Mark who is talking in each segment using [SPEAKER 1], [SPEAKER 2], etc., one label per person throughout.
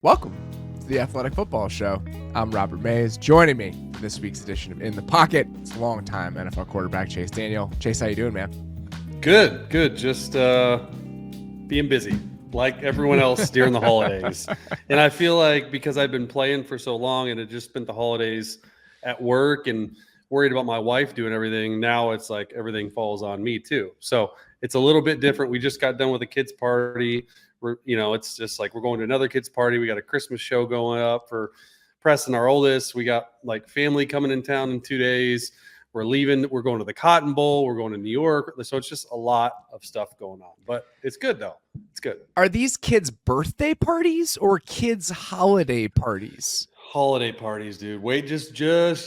[SPEAKER 1] Welcome to the Athletic Football Show. I'm Robert Mays. Joining me for this week's edition of In the Pocket, it's longtime NFL quarterback Chase Daniel. Chase, how you doing, man?
[SPEAKER 2] Good. Just being busy like everyone else during the holidays. And I feel like because I've been playing for so long and had just spent the holidays at work and worried about my wife doing everything, now it's like everything falls on me too. So it's a little bit different. We just got done with a kids party. It's just like we're going to another kids party. We got a Christmas show going up for Preston, our oldest. We got like family coming in town in 2 days. We're leaving. We're going to the Cotton Bowl. We're going to New York. So it's just a lot of stuff going on. But it's good, though. It's good.
[SPEAKER 1] Are these kids' birthday parties or kids' holiday parties?
[SPEAKER 2] Holiday parties, dude. Wait, just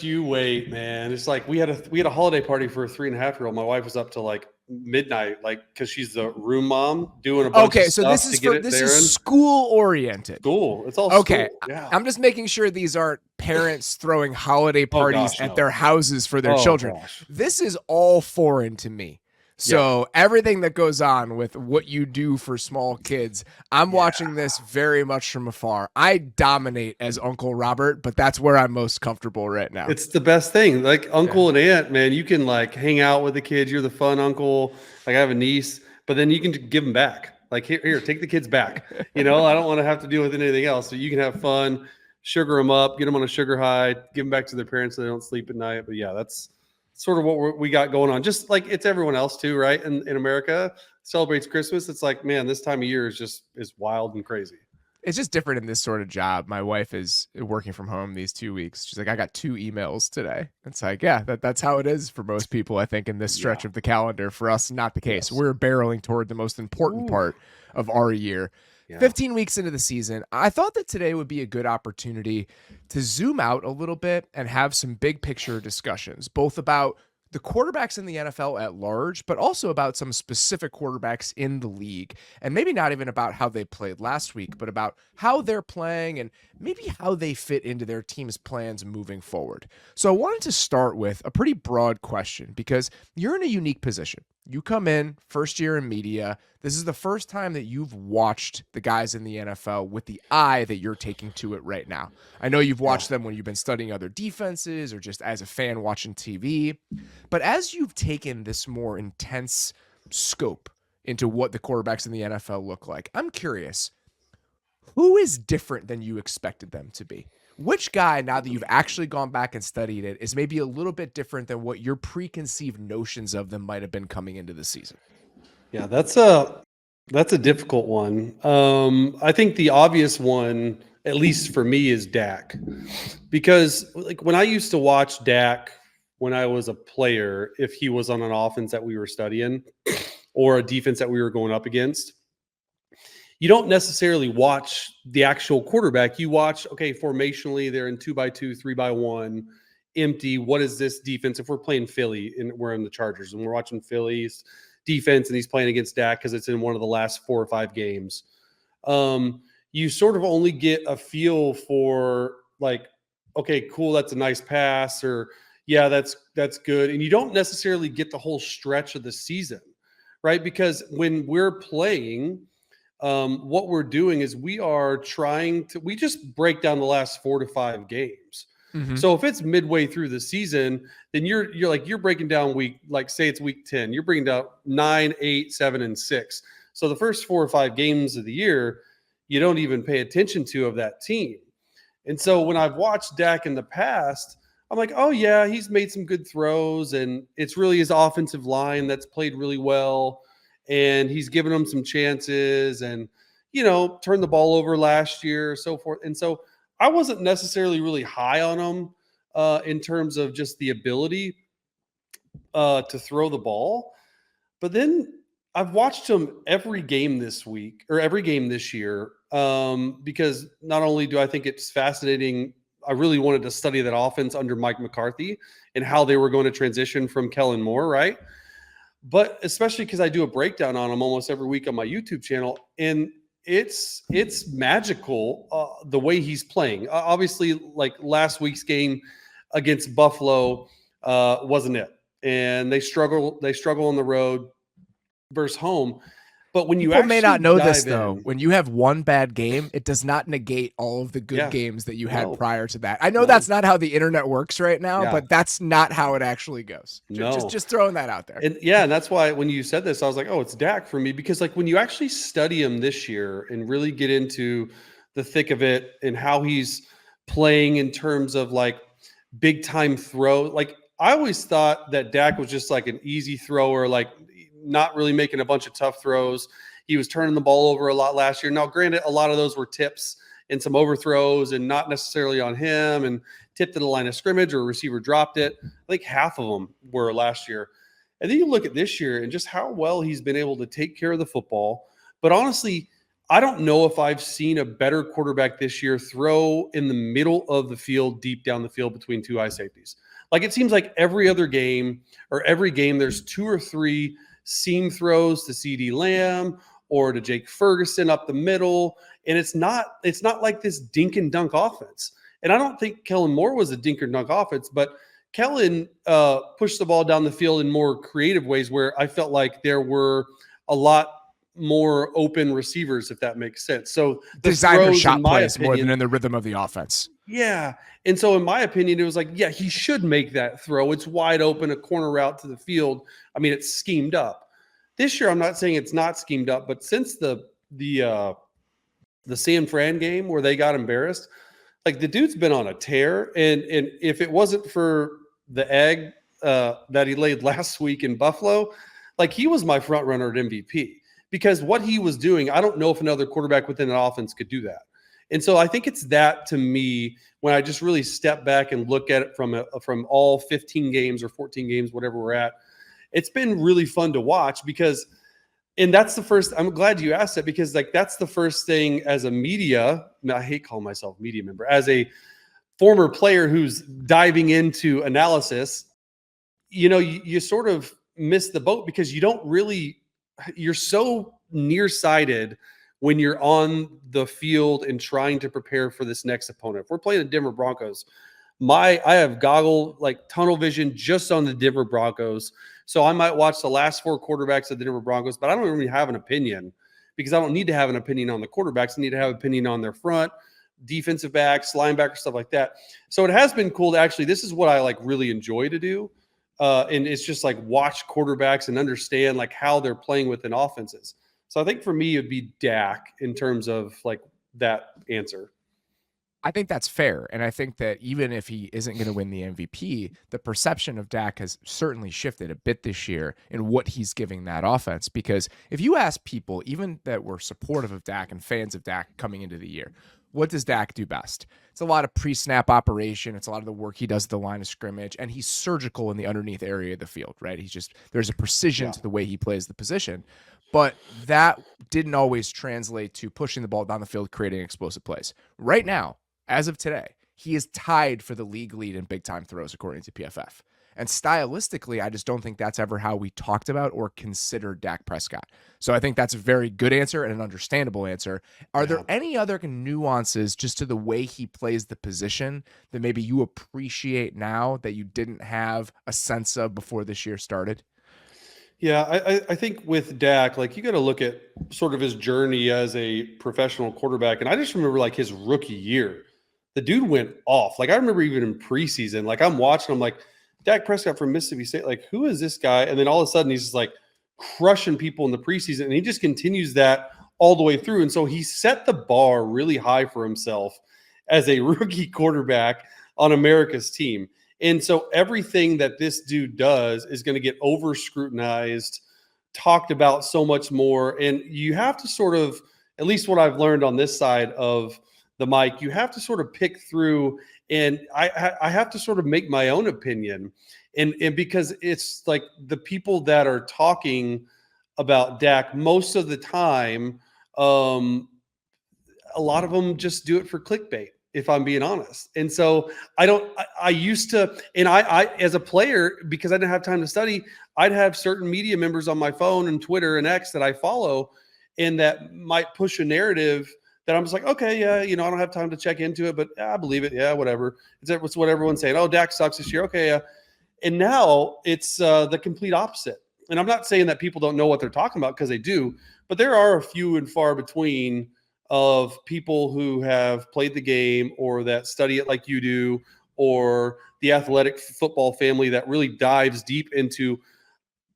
[SPEAKER 2] you wait, man. It's like we had a holiday party for a 3.5-year-old. My wife was up to like midnight, like because she's the room mom doing a bunch of stuff.
[SPEAKER 1] So this is school oriented.
[SPEAKER 2] School. It's all
[SPEAKER 1] okay.
[SPEAKER 2] School. Yeah.
[SPEAKER 1] I'm just making sure these aren't parents throwing holiday parties at their houses for their children.
[SPEAKER 2] Gosh.
[SPEAKER 1] This is all foreign to me. So everything that goes on with what you do for small kids, I'm watching this very much from afar. I dominate as Uncle Robert, but that's where I'm most comfortable right now.
[SPEAKER 2] It's the best thing. Like uncle and aunt, man, you can like hang out with the kids. You're the fun uncle. Like I have a niece, but then you can give them back. Like here, take the kids back. I don't want to have to deal with anything else. So you can have fun, sugar them up, get them on a sugar high, give them back to their parents so they don't sleep at night. But yeah, that's sort of what we got going on. Just like it's everyone else too, right? In America celebrates Christmas. It's like, man, this time of year is wild and crazy.
[SPEAKER 1] It's just different in this sort of job. My wife is working from home these 2 weeks. She's like, I got 2 emails today. It's like, yeah, that's how it is for most people, I think, in this stretch of the calendar. For us, not the case.
[SPEAKER 2] Yes.
[SPEAKER 1] We're barreling toward the most important part of our year. 15 weeks into the season, I thought that today would be a good opportunity to zoom out a little bit and have some big picture discussions, both about the quarterbacks in the NFL at large, but also about some specific quarterbacks in the league. And maybe not even about how they played last week, but about how they're playing and maybe how they fit into their team's plans moving forward. So I wanted to start with a pretty broad question because you're in a unique position. You come in first year in media. This is the first time that you've watched the guys in the NFL with the eye that you're taking to it right now. I know you've watched them when you've been studying other defenses or just as a fan watching TV. But as you've taken this more intense scope into what the quarterbacks in the NFL look like, I'm curious, who is different than you expected them to be? Which guy, now that you've actually gone back and studied it, is maybe a little bit different than what your preconceived notions of them might have been coming into the season?
[SPEAKER 2] Yeah, that's a difficult one. I think the obvious one, at least for me, is Dak. Because like when I used to watch Dak when I was a player, if he was on an offense that we were studying or a defense that we were going up against, you don't necessarily watch the actual quarterback. You watch, okay, formationally, they're in 2x2, 3x1, empty. What is this defense? If we're playing Philly and we're in the Chargers and we're watching Philly's defense and he's playing against Dak because it's in one of the last 4 or 5 games, you sort of only get a feel for like, okay, cool, that's a nice pass, or yeah, that's good. And you don't necessarily get the whole stretch of the season, right? Because when we're playing, what we're doing is we just break down the last 4 to 5 games.
[SPEAKER 1] Mm-hmm.
[SPEAKER 2] So if it's midway through the season, then you're breaking down say it's week 10, you're bringing down 9, 8, 7, and 6. So the first 4 or 5 games of the year, you don't even pay attention to of that team. And so when I've watched Dak in the past, I'm like, oh yeah, he's made some good throws and it's really his offensive line that's played really well. And he's given them some chances and, turned the ball over last year, so forth. And so I wasn't necessarily really high on him in terms of just the ability to throw the ball. But then I've watched him every game this year because not only do I think it's fascinating, I really wanted to study that offense under Mike McCarthy and how they were going to transition from Kellen Moore, right? But especially because I do a breakdown on him almost every week on my YouTube channel, and it's magical the way he's playing. Obviously, like last week's game against Buffalo wasn't it, and they struggle on the road versus home. But when you
[SPEAKER 1] People may not know this,
[SPEAKER 2] dive
[SPEAKER 1] though.
[SPEAKER 2] in,
[SPEAKER 1] When you have one bad game, it does not negate all of the good
[SPEAKER 2] Yeah.
[SPEAKER 1] games that you had
[SPEAKER 2] No.
[SPEAKER 1] prior to that. I know
[SPEAKER 2] No.
[SPEAKER 1] that's not how the internet works right now,
[SPEAKER 2] Yeah.
[SPEAKER 1] but that's not how it actually goes.
[SPEAKER 2] No.
[SPEAKER 1] Just throwing that out there.
[SPEAKER 2] And yeah, and that's why when you said this, I was like, oh, it's Dak for me, because like when you actually study him this year and really get into the thick of it and how he's playing in terms of like big time throw, like I always thought that Dak was just like an easy thrower, like not really making a bunch of tough throws. He was turning the ball over a lot last year. Now, granted, a lot of those were tips and some overthrows and not necessarily on him and tipped to the line of scrimmage or a receiver dropped it. I think half of them were last year. And then you look at this year and just how well he's been able to take care of the football. But honestly, I don't know if I've seen a better quarterback this year throw in the middle of the field, deep down the field between two high safeties. Like it seems like every other game or every game, there's 2 or 3 seam throws to CeeDee Lamb or to Jake Ferguson up the middle. And it's not like this dink and dunk offense. And I don't think Kellen Moore was a dink and dunk offense, but Kellen pushed the ball down the field in more creative ways where I felt like there were a lot more open receivers, if that makes sense. So the
[SPEAKER 1] designer
[SPEAKER 2] throws,
[SPEAKER 1] shot
[SPEAKER 2] in my
[SPEAKER 1] plays more
[SPEAKER 2] opinion,
[SPEAKER 1] than in the rhythm of the offense.
[SPEAKER 2] Yeah. And so in my opinion, it was like, yeah, he should make that throw. It's wide open, a corner route to the field. I mean, it's schemed up. This year, I'm not saying it's not schemed up, but since the San Fran game where they got embarrassed, like the dude's been on a tear. And if it wasn't for the egg that he laid last week in Buffalo, like he was my front runner at MVP because what he was doing, I don't know if another quarterback within an offense could do that. And so I think it's that to me when I just really step back and look at it from all 15 games or 14 games, whatever we're at. It's been really fun to watch because, and that's the first, I'm glad you asked that because like that's the first thing as a media, I hate calling myself media member, as a former player who's diving into analysis, you sort of miss the boat because you don't really, you're so nearsighted when you're on the field and trying to prepare for this next opponent. If we're playing the Denver Broncos, I have tunnel vision just on the Denver Broncos. So I might watch the last 4 quarterbacks of the Denver Broncos, but I don't really have an opinion because I don't need to have an opinion on the quarterbacks. I need to have an opinion on their front, defensive backs, linebackers, stuff like that. So it has been cool to actually, this is what I like really enjoy to do. And it's just like watch quarterbacks and understand like how they're playing within offenses. So I think for me, it'd be Dak in terms of like that answer.
[SPEAKER 1] I think that's fair. And I think that even if he isn't going to win the MVP, the perception of Dak has certainly shifted a bit this year in what he's giving that offense. Because if you ask people, even that were supportive of Dak and fans of Dak coming into the year, what does Dak do best? It's a lot of pre-snap operation. It's a lot of the work he does at the line of scrimmage, and he's surgical in the underneath area of the field, right? There's a precision to the way he plays the position. But that didn't always translate to pushing the ball down the field, creating explosive plays. Right now, as of today, he is tied for the league lead in big-time throws, according to PFF. And stylistically, I just don't think that's ever how we talked about or considered Dak Prescott. So I think that's a very good answer and an understandable answer. Are there any other nuances just to the way he plays the position that maybe you appreciate now that you didn't have a sense of before this year started?
[SPEAKER 2] Yeah, I think with Dak, like you got to look at sort of his journey as a professional quarterback. And I just remember like his rookie year, the dude went off. Like I remember even in preseason, like I'm watching, I'm like, Dak Prescott from Mississippi State, like who is this guy? And then all of a sudden he's just like crushing people in the preseason. And he just continues that all the way through. And so he set the bar really high for himself as a rookie quarterback on America's team. And so everything that this dude does is going to get over scrutinized, talked about so much more. And you have to sort of, at least what I've learned on this side of the mic, you have to sort of pick through, and I have to sort of make my own opinion. And because it's like the people that are talking about Dak most of the time, a lot of them just do it for clickbait, if I'm being honest. And so I used to, and I, as a player, because I didn't have time to study, I'd have certain media members on my phone and Twitter and X that I follow, and that might push a narrative that I'm just like, okay, yeah, I don't have time to check into it, but I believe it. Yeah, whatever. It's what everyone's saying. Oh, Dak sucks this year. Okay, yeah. And now it's the complete opposite. And I'm not saying that people don't know what they're talking about, because they do, but there are a few and far between of people who have played the game or that study it like you do, or the athletic football family that really dives deep into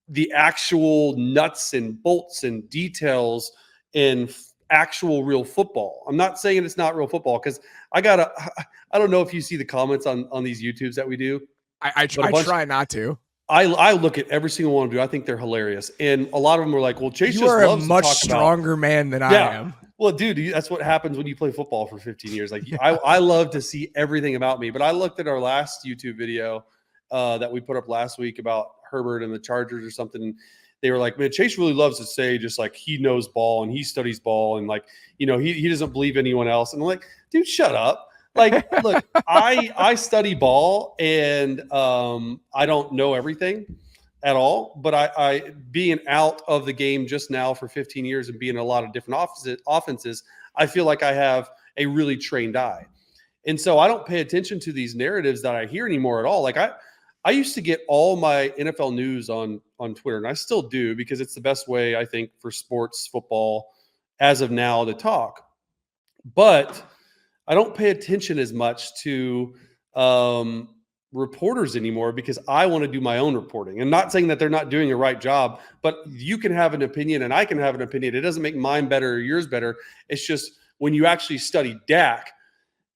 [SPEAKER 2] the actual nuts and bolts and details in actual real football. I'm not saying it's not real football, because I don't know if you see the comments on these YouTubes that we do.
[SPEAKER 1] I try not to.
[SPEAKER 2] I look at every single one of them. I think they're hilarious. And a lot of them are like, well, Chase
[SPEAKER 1] you
[SPEAKER 2] just
[SPEAKER 1] are
[SPEAKER 2] loves
[SPEAKER 1] a much
[SPEAKER 2] to talk
[SPEAKER 1] stronger man than I am.
[SPEAKER 2] Well, dude, that's what happens when you play football for 15 years. Like I love to see everything about me. But I looked at our last YouTube video that we put up last week about Herbert and the Chargers or something. And they were like, man, Chase really loves to say just like he knows ball and he studies ball and like, he doesn't believe anyone else. And I'm like, dude, shut up. Like, look, I study ball and I don't know everything at all, but I being out of the game just now for 15 years and being in a lot of different offenses, I feel like I have a really trained eye. And so I don't pay attention to these narratives that I hear anymore at all. Like I used to get all my NFL news on Twitter, and I still do, because it's the best way, I think, for sports, football, as of now, to talk. But I don't pay attention as much to reporters anymore, because I want to do my own reporting. And not saying that they're not doing a right job, but you can have an opinion and I can have an opinion. It doesn't make mine better or yours better. It's just when you actually study Dak,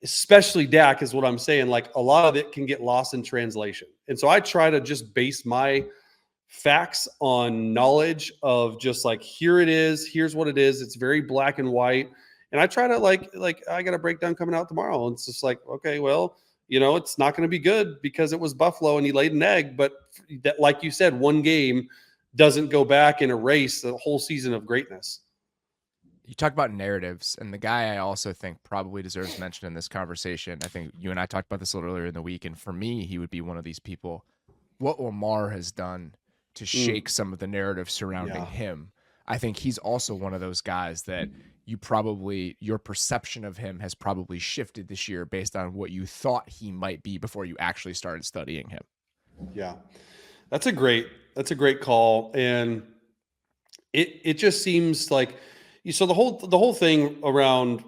[SPEAKER 2] especially Dak is what I'm saying, like a lot of it can get lost in translation. And so I try to just base my facts on knowledge of just like, here it is, here's what it is. It's very black and white. And I try to like I got a breakdown coming out tomorrow. And it's just like, okay, well, it's not going to be good because it was Buffalo and he laid an egg. But that, like you said, one game doesn't go back and erase the whole season of greatness.
[SPEAKER 1] You talk about narratives, and the guy I also think probably deserves mention in this conversation. I think you and I talked about this a little earlier in the week, and for me, he would be one of these people. What Lamar has done to shake some of the narrative surrounding him, I think he's also one of those guys that your perception of him has probably shifted this year based on what you thought he might be before you actually started studying him.
[SPEAKER 2] Yeah, that's a great call. And it just seems like, so the whole thing around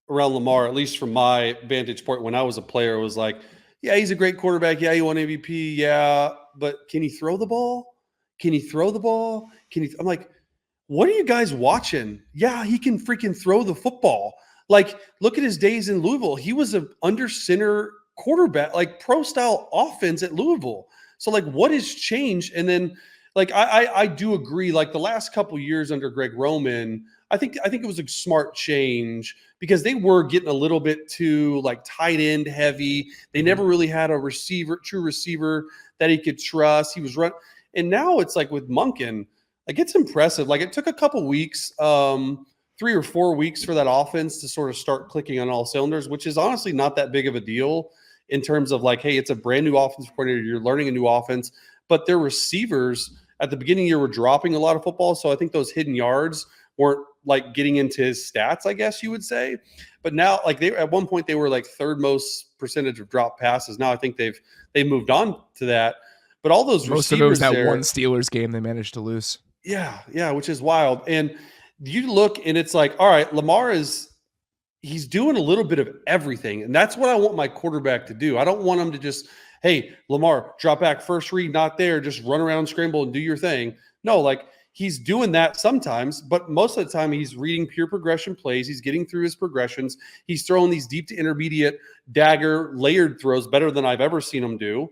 [SPEAKER 2] Lamar, at least from my vantage point when I was a player, was like, yeah, he's a great quarterback. Yeah, he won MVP. Yeah, but can he throw the ball? I'm like, what are you guys watching? Yeah, he can freaking throw the football. Like, look at his days in Louisville. He was an under center quarterback, like pro style offense at Louisville. So like, what has changed? And then like, I do agree. Like the last couple of years under Greg Roman, I think it was a smart change, because they were getting a little bit too like tight end heavy. They never really had a true receiver that he could trust. He was and now it's like with Monken, like it's impressive. Like it took a couple weeks, 3 or 4 weeks for that offense to sort of start clicking on all cylinders, which is honestly not that big of a deal in terms of like, hey, it's a brand new offense coordinator. You're learning a new offense, but their receivers at the beginning of the year were dropping a lot of football. So I think those hidden yards weren't like getting into his stats, I guess you would say. But now, like at one point they were like third most percentage of drop passes. Now I think they've moved on to that. But all those
[SPEAKER 1] most of it was that one Steelers game they managed to lose.
[SPEAKER 2] Yeah, which is wild. And you look and it's like, all right, Lamar he's doing a little bit of everything. And that's what I want my quarterback to do. I don't want him to just, hey, Lamar, drop back, first read, not there, just run around, scramble, and do your thing. No, like he's doing that sometimes, but most of the time he's reading pure progression plays. He's getting through his progressions. He's throwing these deep to intermediate dagger layered throws better than I've ever seen him do.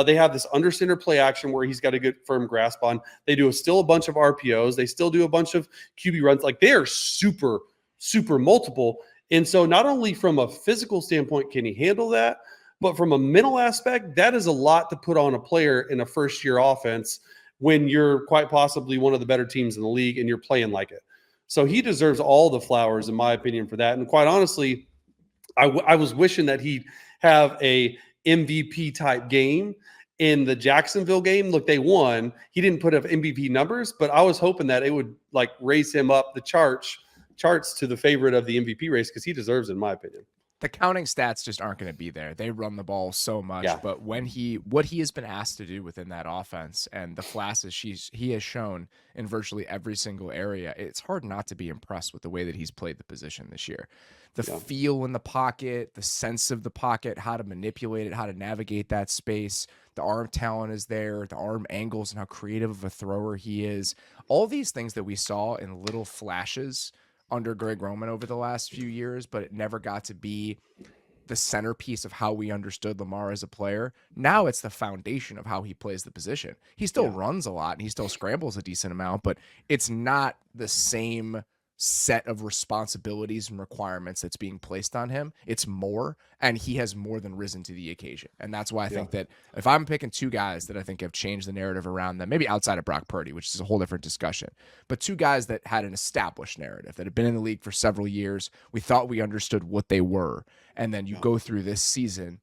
[SPEAKER 2] They have this under center play action where he's got a good firm grasp on. They do still a bunch of RPOs. They still do a bunch of QB runs. Like they are super, super multiple. And so not only from a physical standpoint can he handle that, but from a mental aspect, that is a lot to put on a player in a first-year offense when you're quite possibly one of the better teams in the league and you're playing like it. So he deserves all the flowers, in my opinion, for that. And quite honestly, I was wishing that he'd have a MVP-type game in the Jacksonville game. Look, they won. He didn't put up MVP numbers, but I was hoping that it would like raise him up the charts to the favorite of the MVP race, because he deserves it, in my opinion.
[SPEAKER 1] The counting stats just aren't going to be there. They run the ball so much,
[SPEAKER 2] Yeah.
[SPEAKER 1] but what he has been asked to do within that offense and the flashes he has shown in virtually every single area, it's hard not to be impressed with the way that he's played the position this year. The feel in the pocket, the sense of the pocket, how to manipulate it, how to navigate that space, the arm talent is there, the arm angles and how creative of a thrower he is. All these things that we saw in little flashes under Greg Roman over the last few years, but it never got to be the centerpiece of how we understood Lamar as a player. Now it's the foundation of how he plays the position. He still runs a lot and he still scrambles a decent amount, but it's not the same set of responsibilities and requirements that's being placed on him. It's more, and he has more than risen to the occasion. And that's why I think that if I'm picking two guys that I think have changed the narrative around them, maybe outside of Brock Purdy, which is a whole different discussion, but two guys that had an established narrative that had been in the league for several years, we thought we understood what they were. And then you go through this season,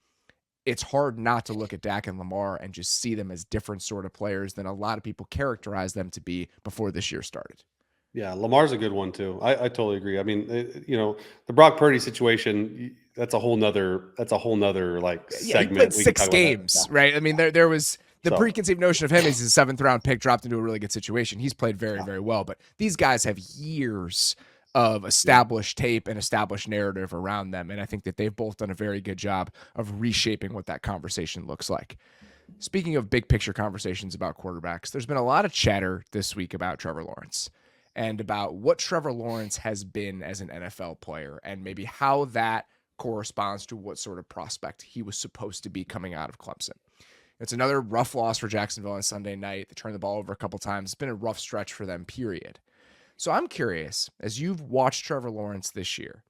[SPEAKER 1] it's hard not to look at Dak and Lamar and just see them as different sort of players than a lot of people characterize them to be before this year started.
[SPEAKER 2] Yeah, Lamar's a good one too. I totally agree. I mean, the Brock Purdy situation, that's a whole nother like segment.
[SPEAKER 1] He played 6 games, right? I mean, there was the preconceived notion of him as a 7th round pick dropped into a really good situation. He's played very, very well, but these guys have years of established tape and established narrative around them. And I think that they've both done a very good job of reshaping what that conversation looks like. Speaking of big picture conversations about quarterbacks, there's been a lot of chatter this week about Trevor Lawrence and about what Trevor Lawrence has been as an NFL player and maybe how that corresponds to what sort of prospect he was supposed to be coming out of Clemson. It's another rough loss for Jacksonville on Sunday night. They turned the ball over a couple times. It's been a rough stretch for them, period. So I'm curious, as you've watched Trevor Lawrence this year,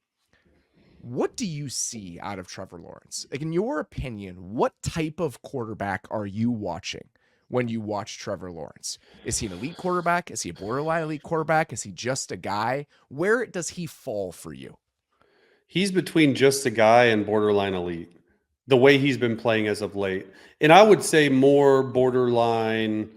[SPEAKER 1] what do you see out of Trevor Lawrence? Like, in your opinion, what type of quarterback are you watching when you watch Trevor Lawrence? Is he an elite quarterback? Is he a borderline elite quarterback? Is he just a guy? Where does he fall for you?
[SPEAKER 2] He's between just a guy and borderline elite, the way he's been playing as of late. And I would say more borderline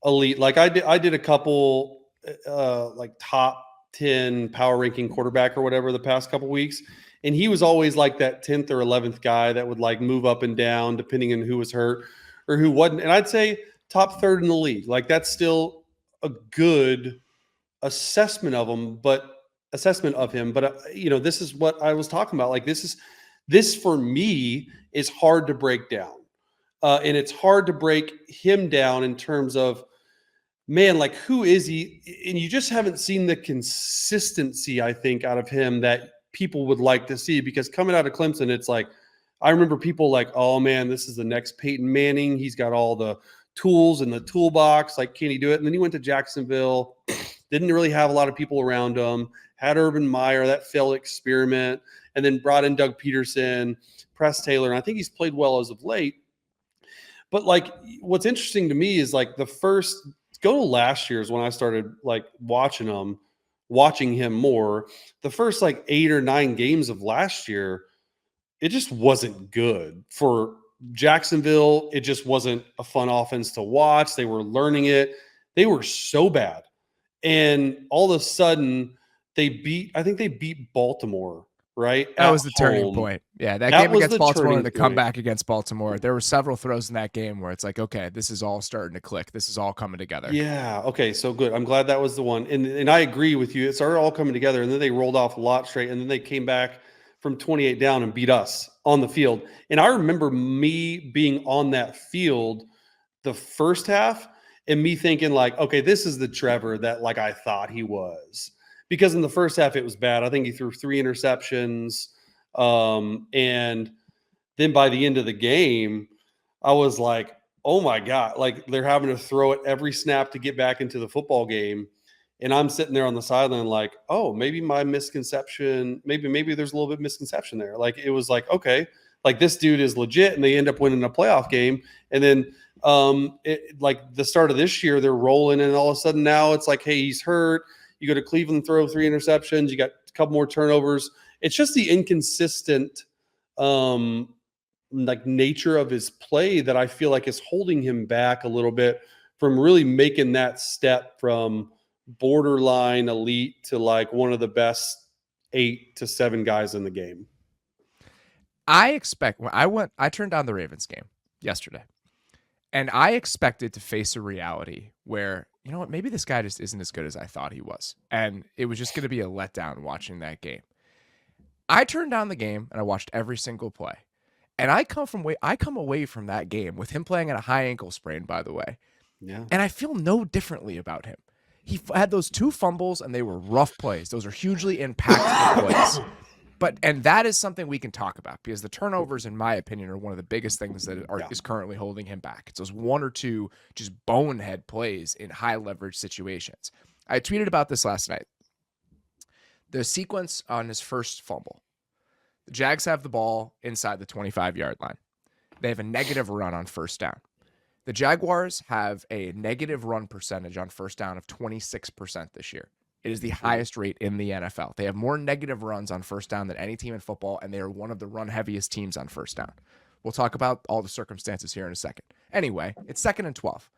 [SPEAKER 2] elite. Like I did a couple like top 10 power ranking quarterback or whatever the past couple weeks. And he was always like that 10th or 11th guy that would like move up and down depending on who was hurt or who wasn't. And I'd say top 3rd in the league. Like that's still a good assessment of him, but this is what I was talking about. Like this for me is hard to break down. And it's hard to break him down in terms of, man, like who is he? And you just haven't seen the consistency, I think, out of him that people would like to see, because coming out of Clemson, it's like, I remember people like, oh man, this is the next Peyton Manning. He's got all the tools in the toolbox. Like, can he do it? And then he went to Jacksonville, didn't really have a lot of people around him, had Urban Meyer, that failed experiment, and then brought in Doug Peterson, Press Taylor. And I think he's played well as of late. But like, what's interesting to me is like go to last year's when I started like watching him more. The first like 8 or 9 games of last year, it just wasn't good for Jacksonville. It just wasn't a fun offense to watch. They were learning it. They were so bad. And all of a sudden I think they beat Baltimore, right?
[SPEAKER 1] That was the turning point. Yeah, that game against Baltimore and the comeback against Baltimore. There were several throws in that game where it's like, okay, this is all starting to click. This is all coming together.
[SPEAKER 2] Yeah. Okay. So good. I'm glad that was the one. And I agree with you. It started all coming together, and then they rolled off a lot straight, and then they came back from 28 down and beat us on the field. And I remember me being on that field the first half and me thinking like, okay, this is the Trevor that like I thought he was. Because in the first half, it was bad. I think he threw 3 interceptions. And then by the end of the game, I was like, oh my God, like they're having to throw it every snap to get back into the football game. And I'm sitting there on the sideline like, oh, maybe my misconception, maybe there's a little bit of misconception there. Like it was like, okay, like this dude is legit, and they end up winning a playoff game. And then like the start of this year, they're rolling, and all of a sudden now it's like, hey, he's hurt. You go to Cleveland, throw 3 interceptions. You got a couple more turnovers. It's just the inconsistent like nature of his play that I feel like is holding him back a little bit from really making that step from borderline elite to like one of the best 8 to 7 guys in the game.
[SPEAKER 1] I turned on the Ravens game yesterday, and I expected to face a reality where, you know what, maybe this guy just isn't as good as I thought he was. And it was just going to be a letdown watching that game. I turned on the game and I watched every single play. And I come away from that game with him playing at a high ankle sprain, by the way.
[SPEAKER 2] Yeah.
[SPEAKER 1] And I feel no differently about him. He had those 2 fumbles and they were rough plays. Those are hugely impactful plays. And that is something we can talk about because the turnovers, in my opinion, are one of the biggest things that is currently holding him back. It's those 1 or 2 just bonehead plays in high leverage situations. I tweeted about this last night. The sequence on his first fumble. The Jags have the ball inside the 25-yard line. They have a negative run on first down. The Jaguars have a negative run percentage on first down of 26% this year. It is the highest rate in the NFL. They have more negative runs on first down than any team in football, and they are one of the run-heaviest teams on first down. We'll talk about all the circumstances here in a second. Anyway, it's 2nd and 12.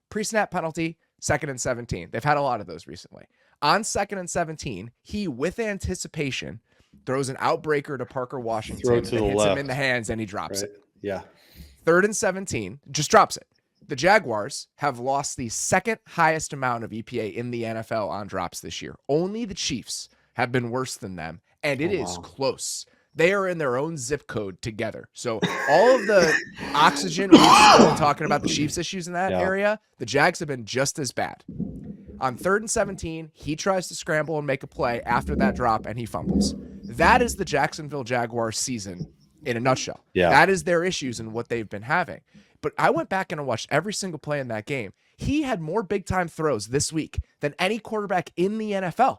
[SPEAKER 1] Pre-snap penalty, 2nd and 17. They've had a lot of those recently. On 2nd and 17, he, with anticipation, throws an outbreaker to Parker Washington that hits him in the hands, and he drops it.
[SPEAKER 2] Yeah.
[SPEAKER 1] 3rd and 17, just drops it. The Jaguars have lost the 2nd highest amount of EPA in the NFL on drops this year. Only the Chiefs have been worse than them, and it is close. They are in their own zip code together. So all of the oxygen, we've been talking about the Chiefs' issues in that area, the Jags have been just as bad. On 3rd and 17, he tries to scramble and make a play after that drop, and he fumbles. That is the Jacksonville Jaguars season in a nutshell.
[SPEAKER 2] Yeah.
[SPEAKER 1] That is their issues and what they've been having. But I went back and I watched every single play in that game. He had more big-time throws this week than any quarterback in the NFL.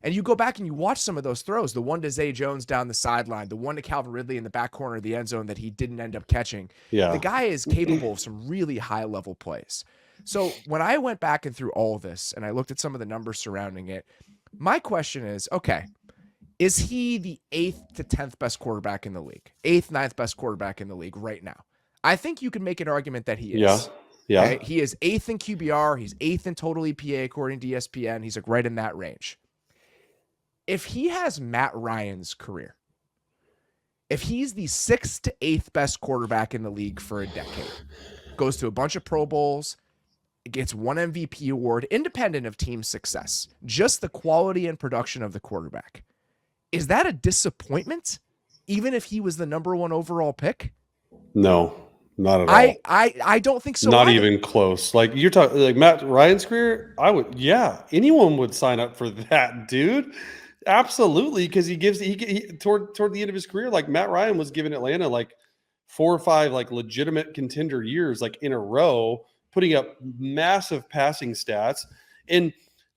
[SPEAKER 1] And you go back and you watch some of those throws, the one to Zay Jones down the sideline, the one to Calvin Ridley in the back corner of the end zone that he didn't end up catching.
[SPEAKER 2] Yeah.
[SPEAKER 1] The guy is capable of some really high-level plays. So when I went back and through all of this and I looked at some of the numbers surrounding it, my question is, okay, is he the 8th to 10th best quarterback in the league? 8th, 9th best quarterback in the league right now? I think you can make an argument that he is.
[SPEAKER 2] Yeah.
[SPEAKER 1] Okay? He is 8th in QBR. He's 8th in total EPA according to ESPN. He's like right in that range. If he has Matt Ryan's career, if he's the 6th to 8th best quarterback in the league for a decade, goes to a bunch of Pro Bowls, gets 1 MVP award, independent of team success, just the quality and production of the quarterback, is that a disappointment? Even if he was the number 1 overall pick?
[SPEAKER 2] No. Not at all.
[SPEAKER 1] I don't think so.
[SPEAKER 2] Not even close. Like you're talking, like Matt Ryan's career. Anyone would sign up for that, dude. Absolutely, because he toward the end of his career, like Matt Ryan was giving Atlanta like 4 or 5 like legitimate contender years, like in a row, putting up massive passing stats. And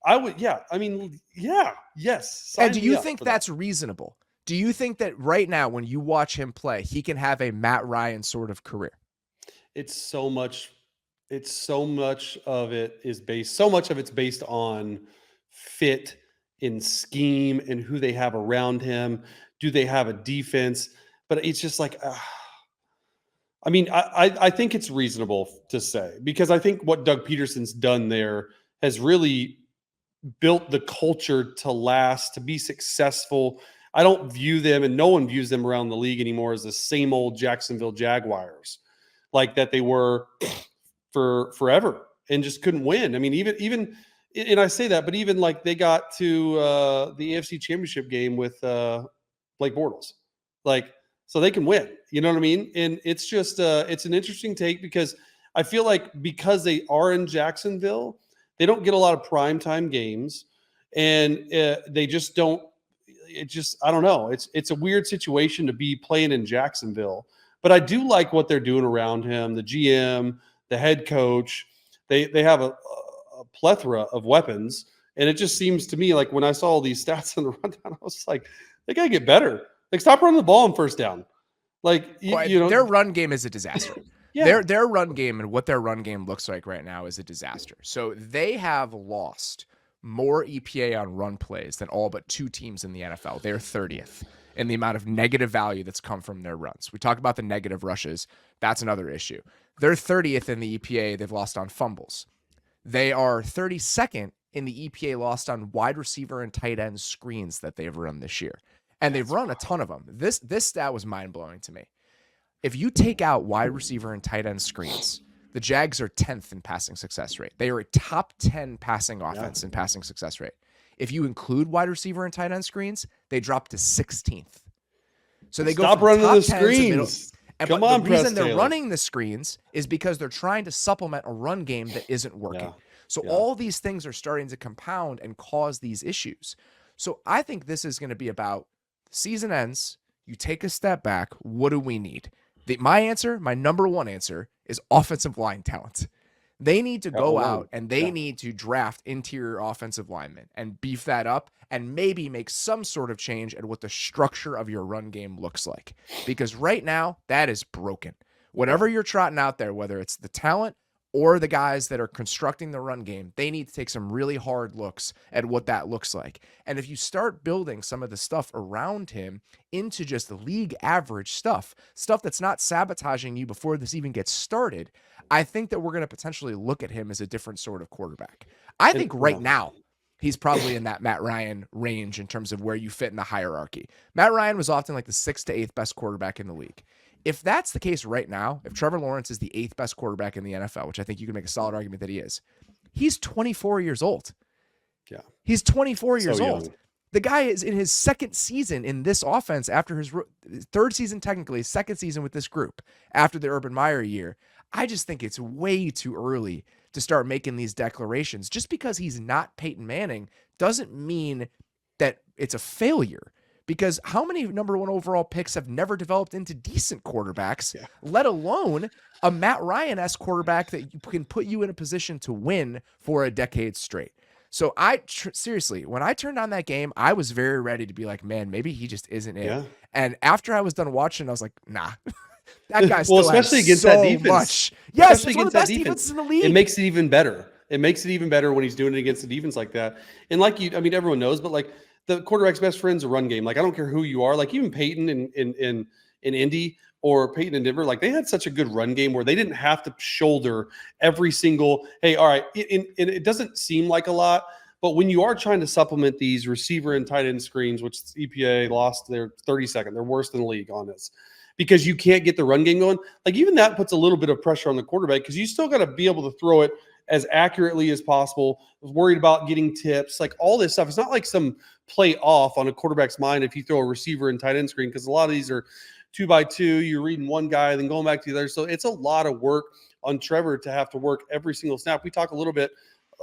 [SPEAKER 2] yes.
[SPEAKER 1] And do you think that's reasonable? Do you think that right now, when you watch him play, he can have a Matt Ryan sort of career?
[SPEAKER 2] It's so much of it's based on fit in scheme and who they have around him. Do they have a defense? But it's just like, I think it's reasonable to say, because I think what Doug Peterson's done there has really built the culture to last, to be successful. I don't view them, and no one views them around the league anymore, as the same old Jacksonville Jaguars, like that they were for forever and just couldn't win. I mean, even, and I say that, but even like they got to the AFC Championship game with Blake Bortles, like, so they can win. You know what I mean? And it's just it's an interesting take, because I feel like because they are in Jacksonville, they don't get a lot of primetime games, and they just don't. I don't know. It's a weird situation to be playing in Jacksonville, but I do like what they're doing around him. The GM, the head coach, they have a plethora of weapons, and it just seems to me like when I saw all these stats in the rundown, I was like, they gotta get better. Like, stop running the ball on first down. Like, you know,
[SPEAKER 1] their run game is a disaster.
[SPEAKER 2] Yeah.
[SPEAKER 1] Their run game and what their run game looks like right now is a disaster. So they have lost more EPA on run plays than all but 2 teams in the NFL. They're 30th in the amount of negative value that's come from their runs. We talk about the negative rushes. That's another issue. They're 30th in the EPA they've lost on fumbles. They are 32nd in the EPA lost on wide receiver and tight end screens that they've run this year. and they've run a ton of them. This stat was mind-blowing to me. If you take out wide receiver and tight end screens, the Jags are 10th in passing success rate. They are a top 10 passing offense in passing success rate. If you include wide receiver and tight end screens, they drop to 16th. So they
[SPEAKER 2] Stop
[SPEAKER 1] go from
[SPEAKER 2] running the
[SPEAKER 1] top 10s to middle.
[SPEAKER 2] screens.
[SPEAKER 1] And
[SPEAKER 2] Come
[SPEAKER 1] but
[SPEAKER 2] on,
[SPEAKER 1] the reason
[SPEAKER 2] Press
[SPEAKER 1] they're
[SPEAKER 2] Taylor.
[SPEAKER 1] running the screens is because they're trying to supplement a run game that isn't working. So all these things are starting to compound and cause these issues. So I think this is going to be about season ends. You take a step back. What do we need? My number one answer is offensive line talent. They need to go out and they need to draft interior offensive linemen and beef that up and maybe make some sort of change at what the structure of your run game looks like. Because right now, that is broken. Whatever you're trotting out there, whether it's the talent or the guys that are constructing the run game, they need to take some really hard looks at what that looks like. And if you start building some of the stuff around him into just the league average stuff that's not sabotaging you before this even gets started, I think that we're going to potentially look at him as a different sort of quarterback. I think right now, he's probably in that Matt Ryan range in terms of where you fit in the hierarchy. Matt Ryan was often like the 6th to 8th best quarterback in the league. If that's the case right now, if Trevor Lawrence is the 8th best quarterback in the NFL, which I think you can make a solid argument that he is, he's 24 years old.
[SPEAKER 2] Yeah.
[SPEAKER 1] He's 24 years old. The guy is in his 2nd season in this offense after his 3rd season, technically, 2nd season with this group after the Urban Meyer year. I just think it's way too early to start making these declarations. Just because he's not Peyton Manning doesn't mean that it's a failure. Because how many number 1 overall picks have never developed into decent quarterbacks, let alone a Matt Ryan-esque quarterback that can put you in a position to win for a decade straight? So seriously, when I turned on that game, I was very ready to be like, man, maybe he just isn't it. Yeah. And after I was done watching, I was like, nah. That guy still
[SPEAKER 2] especially
[SPEAKER 1] has
[SPEAKER 2] against
[SPEAKER 1] so
[SPEAKER 2] that defense.
[SPEAKER 1] Much. Yes,
[SPEAKER 2] especially
[SPEAKER 1] it's one of the best defenses in the league.
[SPEAKER 2] It makes it even better. It makes it even better when he's doing it against a defense like that. And everyone knows, but like the quarterback's best friend's a run game. Like I don't care who you are. Like even Peyton in Indy or Peyton in Denver, like they had such a good run game where they didn't have to shoulder every single. Hey, all right, and it doesn't seem like a lot. But when you are trying to supplement these receiver and tight end screens, which EPA lost their 32nd, they're worse than the league on this, because you can't get the run game going. Like even that puts a little bit of pressure on the quarterback because you still got to be able to throw it as accurately as possible. Worried about getting tips, like all this stuff. It's not like some play off on a quarterback's mind if you throw a receiver and tight end screen, because a lot of these are 2x2. You're reading one guy, then going back to the other. So it's a lot of work on Trevor to have to work every single snap. We talked a little bit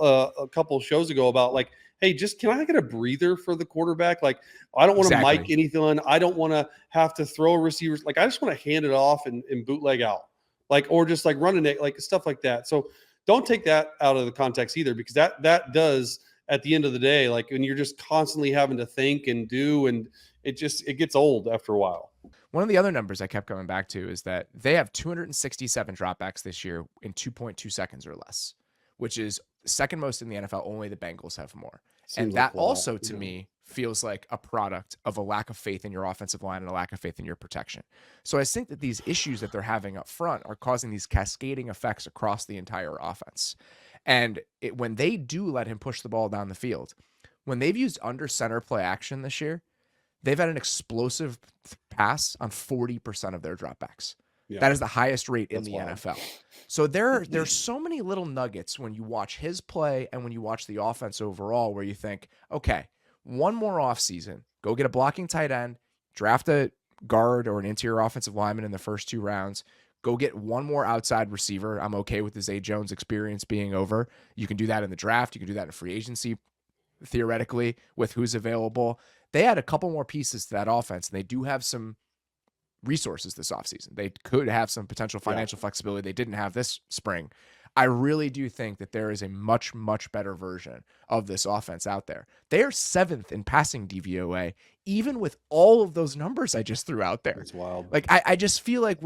[SPEAKER 2] a couple of shows ago about like, hey, just can I get a breather for the quarterback? Like, I don't want to mic anything. I don't want to have to throw receivers. Like, I just want to hand it off and bootleg out, like, or just like running it, like stuff like that. So don't take that out of the context either, because that does at the end of the day, like when you're just constantly having to think and do, and it gets old after a while.
[SPEAKER 1] One of the other numbers I kept coming back to is that they have 267 dropbacks this year in 2.2 seconds or less, which is second most in the NFL. Only the Bengals have more. And that also, to me, feels like a product of a lack of faith in your offensive line and a lack of faith in your protection. So I think that these issues that they're having up front are causing these cascading effects across the entire offense. And when they do let him push the ball down the field, when they've used under center play action this year, they've had an explosive pass on 40% of their dropbacks. Yeah. That is the highest rate in the NFL. So there's so many little nuggets when you watch his play and when you watch the offense overall where you think, okay, one more offseason, go get a blocking tight end, draft a guard or an interior offensive lineman in the first 2 rounds, go get one more outside receiver. I'm okay with the Zay Jones experience being over. You can do that in the draft. You can do that in free agency, theoretically, with who's available. They had a couple more pieces to that offense, and they do have some resources this offseason. They could have some potential financial flexibility they didn't have this spring. I really do think that there is a much, much better version of this offense out there. They are 7th in passing DVOA, even with all of those numbers I just threw out there.
[SPEAKER 2] It's wild.
[SPEAKER 1] Like I just feel like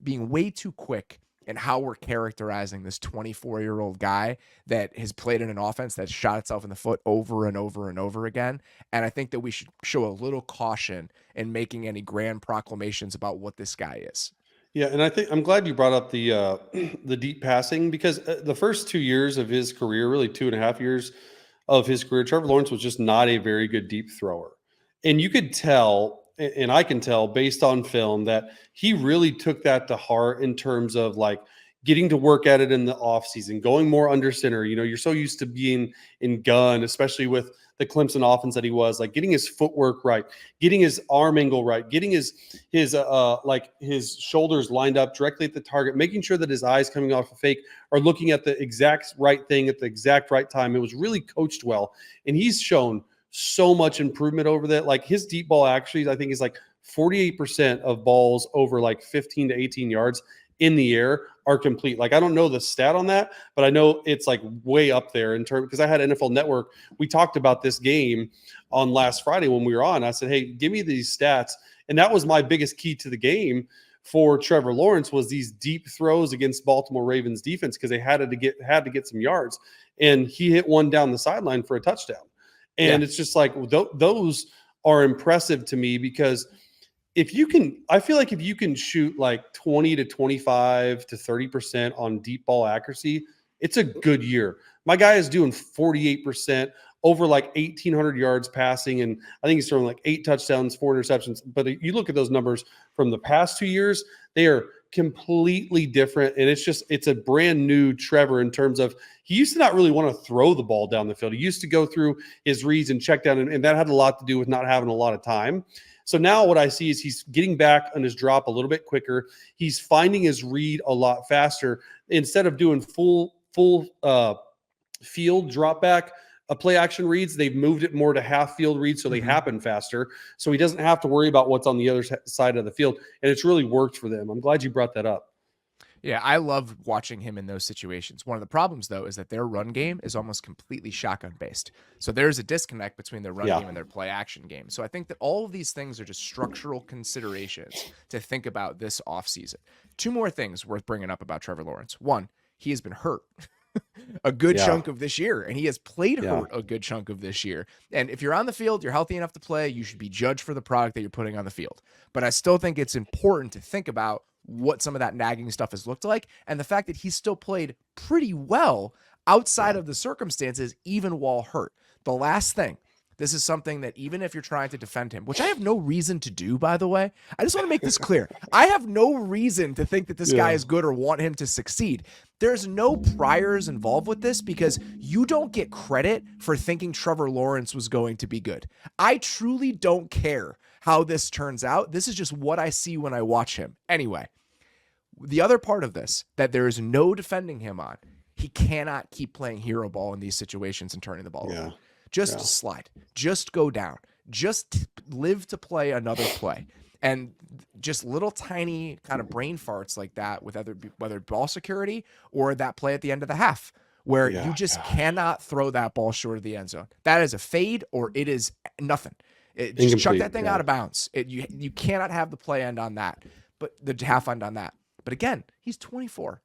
[SPEAKER 1] being way too quick in how we're characterizing this 24-year-old guy that has played in an offense that shot itself in the foot over and over and over again. And I think that we should show a little caution in making any grand proclamations about what this guy is.
[SPEAKER 2] Yeah, and I'm glad you brought up the deep passing, because the first 2 years of his career, really 2.5 years of his career, Trevor Lawrence was just not a very good deep thrower. And you could tell, and I can tell based on film, that he really took that to heart in terms of like getting to work at it in the offseason, going more under center. You know, you're so used to being in gun, especially with the Clemson offense that he was, like getting his footwork right, getting his arm angle right, getting his shoulders lined up directly at the target, making sure that his eyes coming off a fake are looking at the exact right thing at the exact right time. It was really coached well. And he's shown so much improvement over that. Like his deep ball actually, I think, is like 48% of balls over like 15 to 18 yards in the air are complete. Like I don't know the stat on that, but I know it's like way up there in terms, because I had NFL Network. We talked about this game on last Friday when we were on. I said, hey, give me these stats. And that was my biggest key to the game for Trevor Lawrence, was these deep throws against Baltimore Ravens defense, because they had to get some yards. And he hit one down the sideline for a touchdown. And it's just like those are impressive to me, because I feel like if you can shoot like 20 to 25 to 30% on deep ball accuracy, it's a good year. My guy is doing 48% over like 1,800 yards passing. And I think he's throwing like 8 touchdowns, 4 interceptions. But you look at those numbers from the past 2 years, they are completely different. And it's a brand new Trevor in terms of, he used to not really want to throw the ball down the field. He used to go through his reads and check down, and that had a lot to do with not having a lot of time. So now what I see is he's getting back on his drop a little bit quicker. He's finding his read a lot faster. Instead of doing full field drop back play action reads, they've moved it more to half field reads, so they happen faster. So he doesn't have to worry about what's on the other side of the field, and it's really worked for them. I'm glad you brought that up.
[SPEAKER 1] Yeah, I love watching him in those situations. One of the problems, though, is that their run game is almost completely shotgun based. So there's a disconnect between their run game and their play action game. So I think that all of these things are just structural considerations to think about this offseason. 2 more things worth bringing up about Trevor Lawrence. 1, he has been hurt a good chunk of this year, and he has played hurt a good chunk of this year. And if you're on the field, you're healthy enough to play, you should be judged for the product that you're putting on the field. But I still think it's important to think about what some of that nagging stuff has looked like, and the fact that he's still played pretty well outside of the circumstances, even while hurt. The last thing, this is something that even if you're trying to defend him, which I have no reason to do, by the way, I just want to make this clear. I have no reason to think that this guy is good or want him to succeed. There's no priors involved with this, because you don't get credit for thinking Trevor Lawrence was going to be good. I truly don't care how this turns out. This is just what I see when I watch him. Anyway, the other part of this that there is no defending him on, he cannot keep playing hero ball in these situations and turning the ball over. Just slide. Just go down. Just live to play another play. And just little tiny kind of brain farts like that, with whether ball security or that play at the end of the half, where you just cannot throw that ball short of the end zone. That is a fade, or it is nothing. Just chuck that thing out of bounds. You cannot have the play end on that, but the half end on that. But again, he's 24.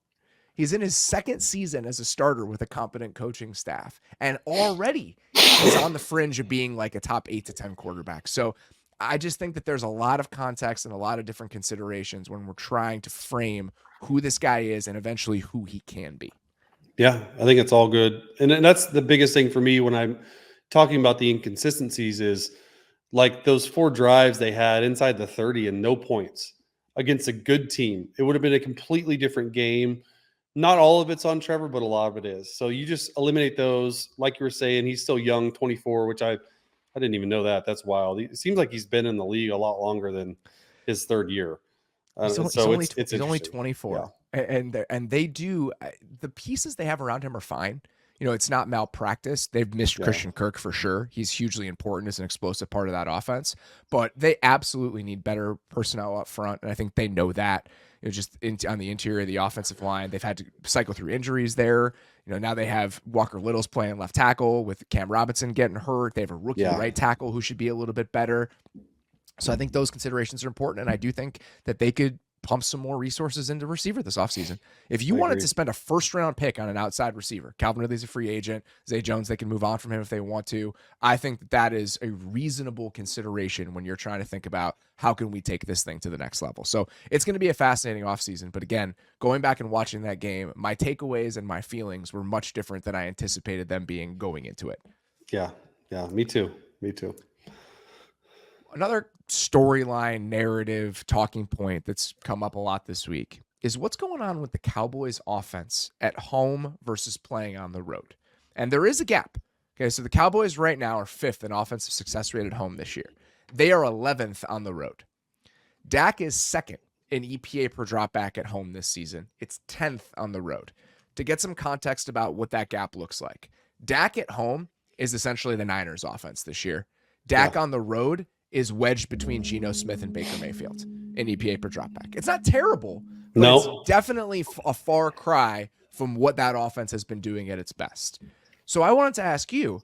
[SPEAKER 1] He's in his 2nd season as a starter with a competent coaching staff, and already he's on the fringe of being like a top 8 to 10 quarterback. So I just think that there's a lot of context and a lot of different considerations when we're trying to frame who this guy is and eventually who he can be.
[SPEAKER 2] Yeah, I think it's all good. And that's the biggest thing for me when I'm talking about the inconsistencies, is like those 4 drives they had inside the 30 and no points against a good team. It would have been a completely different game. Not all of it's on Trevor, but a lot of it is. So you just eliminate those. Like you were saying, he's still young, 24, which I didn't even know that. That's wild. It seems like he's been in the league a lot longer than his 3rd year.
[SPEAKER 1] He's only 24.
[SPEAKER 2] Yeah.
[SPEAKER 1] And they do, the pieces they have around him are fine. You know, it's not malpractice. They've missed Christian Kirk for sure. He's hugely important as an explosive part of that offense, but they absolutely need better personnel up front. And I think they know that. You know, on the interior of the offensive line, they've had to cycle through injuries there. You know, now they have Walker Little's playing left tackle with Cam Robinson getting hurt. They have a rookie right tackle who should be a little bit better. So I think those considerations are important, and I do think that they could pump some more resources into receiver this offseason. If you wanted to spend a 1st-round pick on an outside receiver, Calvin Ridley's a free agent. Zay Jones, they can move on from him if they want to. I think that is a reasonable consideration when you're trying to think about how can we take this thing to the next level. So it's going to be a fascinating offseason. But again, going back and watching that game, my takeaways and my feelings were much different than I anticipated them being going into it.
[SPEAKER 2] Yeah, me too.
[SPEAKER 1] Another storyline, narrative, talking point that's come up a lot this week is what's going on with the Cowboys offense at home versus playing on the road. And there is a gap. Okay, so the Cowboys right now are 5th in offensive success rate at home this year. They are 11th on the road. Dak is 2nd in EPA per dropback at home this season. It's 10th on the road. To get some context about what that gap looks like, Dak at home is essentially the Niners offense this year. Dak on the road is wedged between Geno Smith and Baker Mayfield in EPA per dropback. It's not terrible, but it's definitely a far cry from what that offense has been doing at its best. So I wanted to ask you,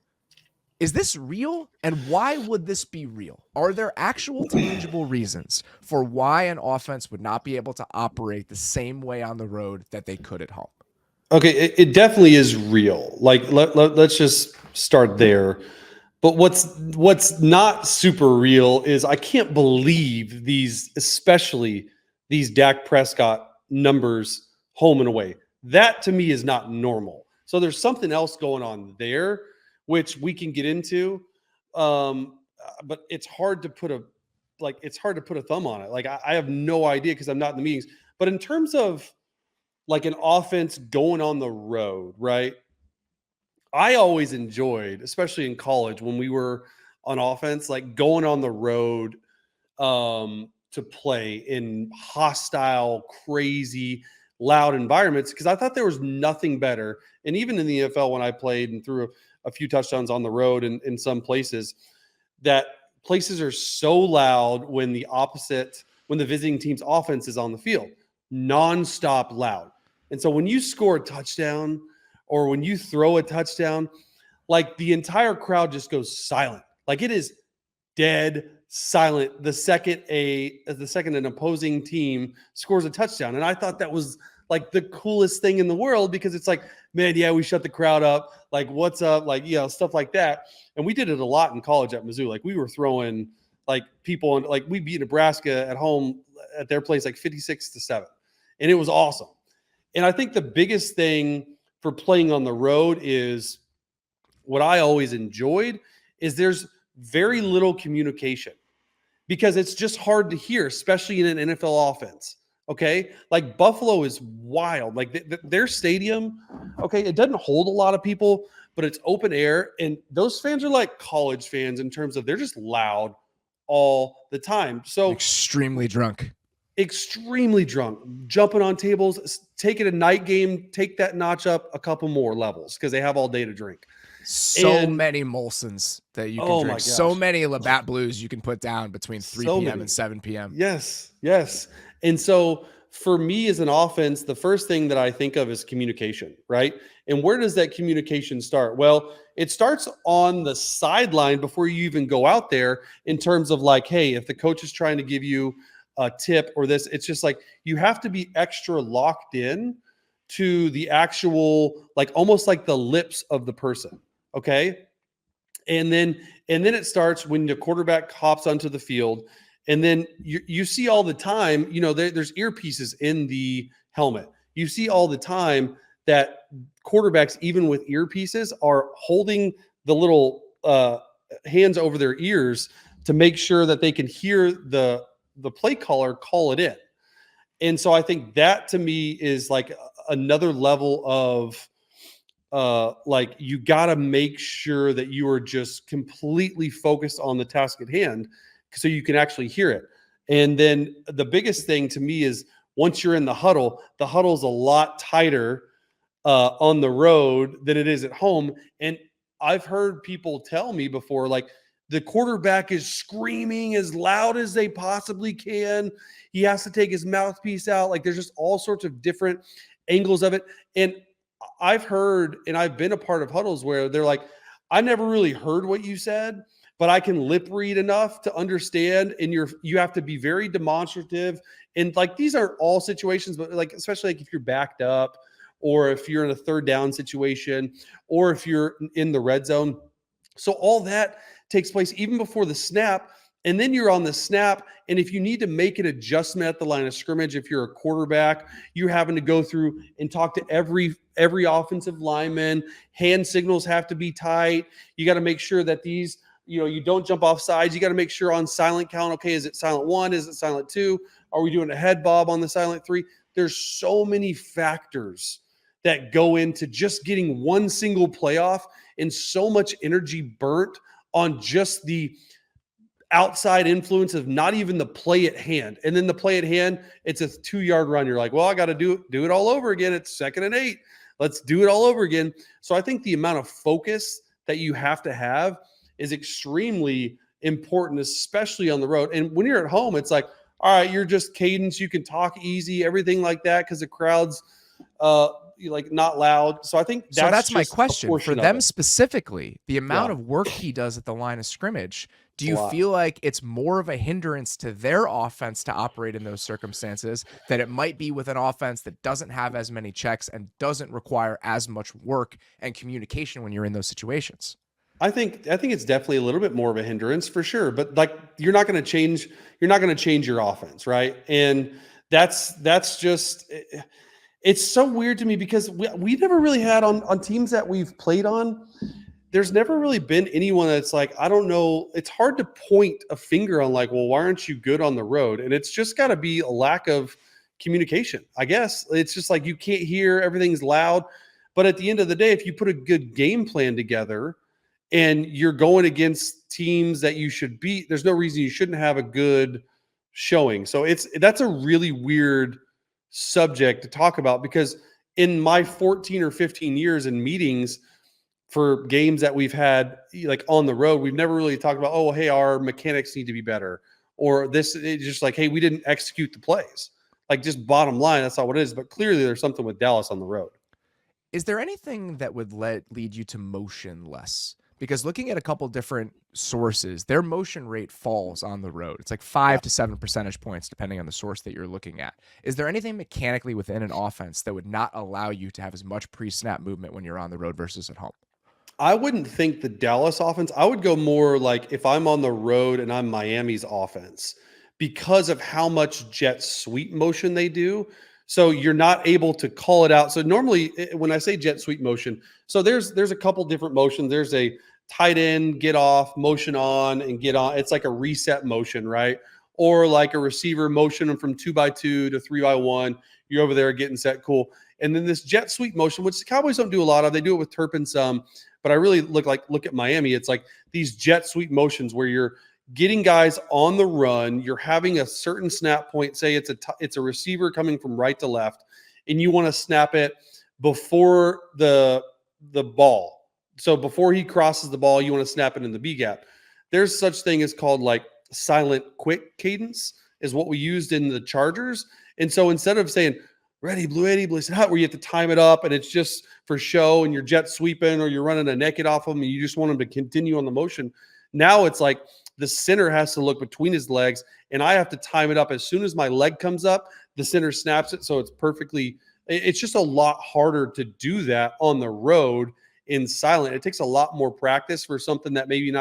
[SPEAKER 1] is this real? And why would this be real? Are there actual tangible reasons for why an offense would not be able to operate the same way on the road that they could at home?
[SPEAKER 2] Okay, it definitely is real. Like let's just start there. But what's not super real is I can't believe especially these Dak Prescott numbers home and away. That to me is not normal. So there's something else going on there, which we can get into. But it's hard to put a thumb on it. Like I have no idea because I'm not in the meetings. But in terms of like an offense going on the road, right? I always enjoyed, especially in college when we were on offense, like going on the road to play in hostile, crazy, loud environments because I thought there was nothing better. And even in the NFL when I played and threw a few touchdowns on the road in some places, that places are so loud when the visiting team's offense is on the field, nonstop loud. And so when you score a touchdown or when you throw a touchdown, like the entire crowd just goes silent. Like it is dead silent the second an opposing team scores a touchdown. And I thought that was like the coolest thing in the world because it's like, man, yeah, we shut the crowd up. Like, what's up? Like, stuff like that. And we did it a lot in college at Mizzou. Like we were throwing like people and like we beat Nebraska at home at their place like 56-7. And it was awesome. And I think the biggest thing for playing on the road is what I always enjoyed is there's very little communication because it's just hard to hear, especially in an NFL offense. Okay. Like Buffalo is wild. Like their stadium, okay, it doesn't hold a lot of people, but it's open air. And those fans are like college fans in terms of they're just loud all the time. So
[SPEAKER 1] extremely drunk,
[SPEAKER 2] jumping on tables, taking a night game, take that notch up a couple more levels because they have all day to drink.
[SPEAKER 1] So many Molsons that you can drink. So many Labatt Blues you can put down between 3 p.m. and 7 p.m.
[SPEAKER 2] Yes. And so for me as an offense, the first thing that I think of is communication, right? And where does that communication start? Well, it starts on the sideline before you even go out there in terms of like, hey, if the coach is trying to give you a tip or this, it's just like you have to be extra locked in to the actual, like almost like the lips of the person. Okay. And then it starts when the quarterback hops onto the field. And then you see all the time, there's earpieces in the helmet. You see all the time that quarterbacks, even with earpieces, are holding the little hands over their ears to make sure that they can hear the play caller call it in. And so I think that to me is like another level of like you got to make sure that you are just completely focused on the task at hand so you can actually hear it. And then the biggest thing to me is once you're in the huddle's a lot tighter on the road than it is at home. And I've heard people tell me before, like the quarterback is screaming as loud as they possibly can. He has to take his mouthpiece out. Like there's just all sorts of different angles of it. And I've heard, and I've been a part of huddles where they're like, I never really heard what you said, but I can lip read enough to understand. And you have to be very demonstrative. And like, these aren't all situations, but like, especially like if you're backed up or if you're in a third down situation or if you're in the red zone. So all that takes place even before the snap. And then you're on the snap. And if you need to make an adjustment at the line of scrimmage, if you're a quarterback, you're having to go through and talk to every offensive lineman. Hand signals have to be tight. You got to make sure that these You don't jump off sides. You got to make sure on silent count. Okay, is it silent 1? Is it silent 2? Are we doing a head bob on the silent 3? There's so many factors that go into just getting one single playoff, and so much energy burnt on just the outside influence of not even the play at hand. And then the play at hand, it's a 2-yard run. You're like, well, I got to do it all over again. It's 2nd and 8. Let's do it all over again. So I think the amount of focus that you have to have is extremely important, especially on the road. And when you're at home, it's like, all right, you're just cadence. You can talk easy, everything like that, because the crowd's like not loud. So I think
[SPEAKER 1] that's my question for them specifically. The amount of work he does at the line of scrimmage, do you feel like it's more of a hindrance to their offense to operate in those circumstances that it might be with an offense that doesn't have as many checks and doesn't require as much work and communication when you're in those situations?
[SPEAKER 2] I think it's definitely a little bit more of a hindrance for sure, but like you're not going to change your offense, right? And that's just, it's so weird to me because we never really had on teams that we've played on. There's never really been anyone that's like, I don't know. It's hard to point a finger on like, well, why aren't you good on the road? And it's just got to be a lack of communication, I guess. It's just like you can't hear, everything's loud. But at the end of the day, if you put a good game plan together and you're going against teams that you should beat, there's no reason you shouldn't have a good showing. So that's a really weird subject to talk about, because in my 14 or 15 years in meetings for games that we've had like on the road, we've never really talked about, oh, hey, our mechanics need to be better, or this. It's just like, hey, we didn't execute the plays. Like, just bottom line, that's not what it is. But clearly there's something with Dallas on the road.
[SPEAKER 1] Is there anything that would lead you to motion less? Because looking at a couple different sources, their motion rate falls on the road. It's like 5 to 7 percentage points, depending on the source that you're looking at. Is there anything mechanically within an offense that would not allow you to have as much pre-snap movement when you're on the road versus at home?
[SPEAKER 2] I wouldn't think the Dallas offense. I would go more like if I'm on the road and I'm Miami's offense, because of how much jet sweep motion they do. So you're not able to call it out. So normally when I say jet sweep motion, so there's a couple different motions. There's a tight end, get off, motion on, and get on. It's like a reset motion, right? Or like a receiver motion from 2x2 to 3x1. You're over there getting set, cool. And then this jet sweep motion, which the Cowboys don't do a lot of. They do it with Turpin some, but I really look at Miami. It's like these jet sweep motions where you're getting guys on the run. You're having a certain snap point. Say it's a receiver coming from right to left, and you want to snap it before the ball. So before he crosses the ball, you want to snap it in the B gap. There's such thing as called like silent quick cadence is what we used in the Chargers. And so instead of saying ready, blue 80, blue hot, where you have to time it up and it's just for show and you're jet sweeping or you're running a naked off them and you just want them to continue on the motion. Now it's like the center has to look between his legs and I have to time it up. As soon as my leg comes up, the center snaps it. So it's just a lot harder to do that on the road in silent. It takes a lot more practice for something that maybe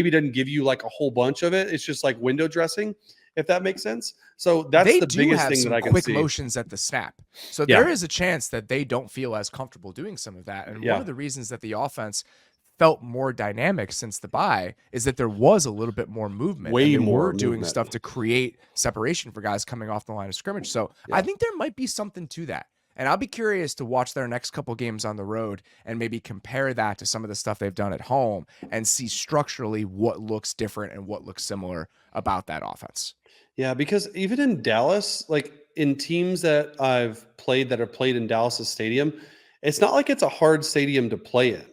[SPEAKER 2] doesn't give you like a whole bunch of it. It's just like window dressing, if that makes sense. So that's the biggest thing that I can see.
[SPEAKER 1] Quick motions at the snap. So there is a chance that they don't feel as comfortable doing some of that. And one of the reasons that the offense felt more dynamic since the bye is that there was a little bit more movement.
[SPEAKER 2] Way
[SPEAKER 1] and
[SPEAKER 2] more
[SPEAKER 1] doing
[SPEAKER 2] movement.
[SPEAKER 1] Stuff to create separation for guys coming off the line of scrimmage. So I think there might be something to that. And I'll be curious to watch their next couple games on the road and maybe compare that to some of the stuff they've done at home and see structurally what looks different and what looks similar about that offense.
[SPEAKER 2] Yeah, because even in Dallas, like in teams that I've played that have played in Dallas's stadium, it's not like it's a hard stadium to play in.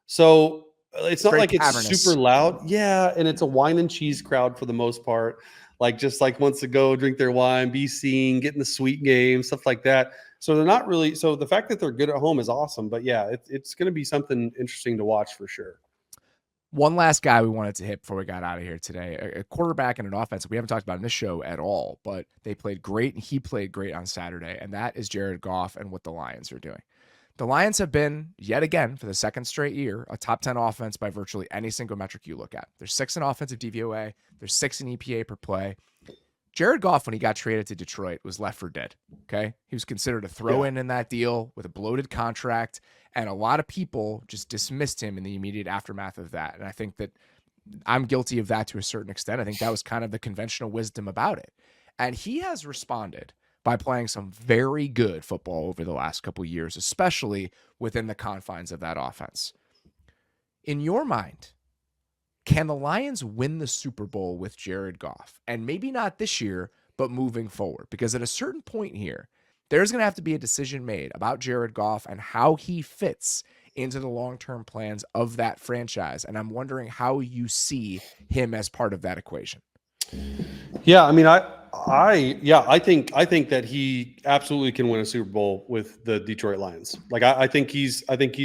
[SPEAKER 2] So it's not like it's super loud. Yeah, and it's a wine and cheese crowd for the most part. Like just like wants to go drink their wine, be seen, get in the sweet game, stuff like that. So they're not really. So the fact that they're good at home is awesome. But yeah, it's going to be something interesting to watch for sure.
[SPEAKER 1] One last guy we wanted to hit before we got out of here today, a quarterback and an offense we haven't talked about in this show at all, but they played great and he played great on Saturday, and that is Jared Goff and what the Lions are doing. The Lions have been, yet again, for the second straight year, a top 10 offense by virtually any single metric you look at. They're 6th in offensive DVOA. They're 6th in EPA per play. Jared Goff, when he got traded to Detroit, was left for dead. Okay, he was considered a throw-in in that deal with a bloated contract, and a lot of people just dismissed him in the immediate aftermath of that. And I think that I'm guilty of that to a certain extent. I think that was kind of the conventional wisdom about it. And he has responded by playing some very good football over the last couple of years, especially within the confines of that offense. In your mind, can the Lions win the Super Bowl with Jared Goff? And maybe not this year, but moving forward. Because at a certain point here, there's going to have to be a decision made about Jared Goff and how he fits into the long-term plans of that franchise. And I'm wondering how you see him as part of that equation.
[SPEAKER 2] Yeah, I mean, I think that he absolutely can win a Super Bowl with the Detroit Lions. Like, I think he's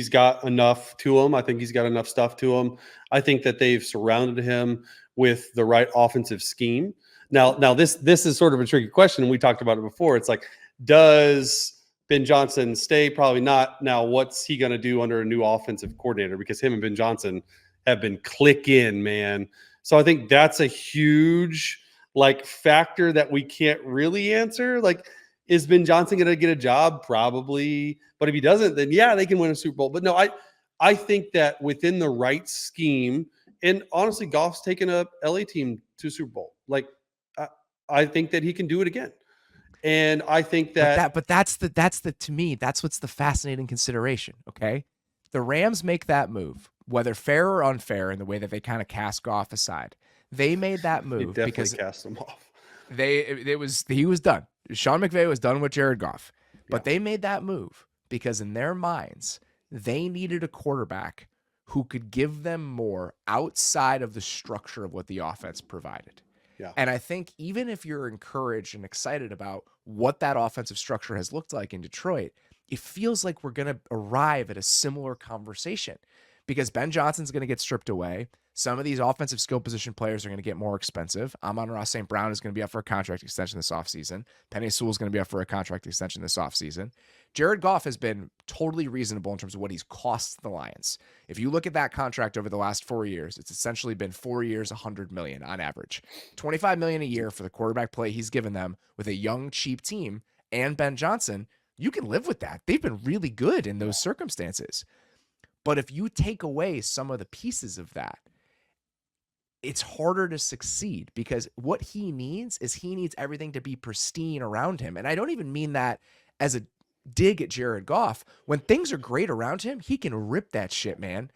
[SPEAKER 2] got enough to him. I think he's got enough stuff to him. I think that they've surrounded him with the right offensive scheme. Now this is sort of a tricky question, and we talked about it before. It's like, does Ben Johnson stay? Probably not. Now, what's he going to do under a new offensive coordinator? Because him and Ben Johnson have been clicking, man. So I think that's a huge factor that we can't really answer. Like, is Ben Johnson going to get a job? Probably. But if he doesn't, then yeah, they can win a Super Bowl. But no, I think that within the right scheme, and honestly, Goff's taken a LA team to Super Bowl. Like, I think that he can do it again. And I think that,
[SPEAKER 1] but that's the to me, that's what's the fascinating consideration. Okay. The Rams make that move, whether fair or unfair, in the way that they kind of cast Goff aside. They made that move because
[SPEAKER 2] cast him off.
[SPEAKER 1] He was done. Sean McVay was done with Jared Goff, but they made that move because in their minds, they needed a quarterback who could give them more outside of the structure of what the offense provided.
[SPEAKER 2] Yeah.
[SPEAKER 1] And I think even if you're encouraged and excited about what that offensive structure has looked like in Detroit, it feels like we're going to arrive at a similar conversation because Ben Johnson's going to get stripped away. Some of these offensive skill position players are going to get more expensive. Amon-Ra St. Brown is going to be up for a contract extension this offseason. Penei Sewell is going to be up for a contract extension this offseason. Jared Goff has been totally reasonable in terms of what he's cost the Lions. If you look at that contract over the last 4 years, it's essentially been 4 years, $100 million on average. $25 million a year for the quarterback play he's given them with a young, cheap team and Ben Johnson. You can live with that. They've been really good in those circumstances. But if you take away some of the pieces of that, it's harder to succeed because what he needs everything to be pristine around him. And I don't even mean that as a dig at Jared Goff. When things are great around him, he can rip that shit, man.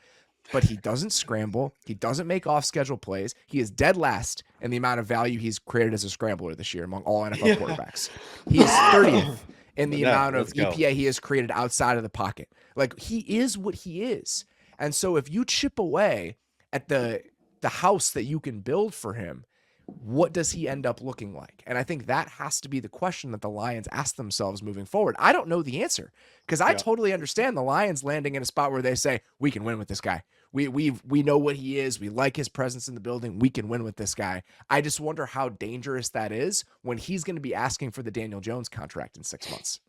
[SPEAKER 1] But he doesn't scramble. He doesn't make off-schedule plays. He is dead last in the amount of value he's created as a scrambler this year among all NFL quarterbacks. He is 30th in the amount of EPA he has created outside of the pocket. Like, he is what he is. And so if you chip away at the house that you can build for him, what does he end up looking like? And I think that has to be the question that the Lions ask themselves moving forward. I don't know the answer because I totally understand the Lions landing in a spot where they say, we can win with this guy. We know what he is. We like his presence in the building. We can win with this guy. I just wonder how dangerous that is when he's going to be asking for the Daniel Jones contract in 6 months.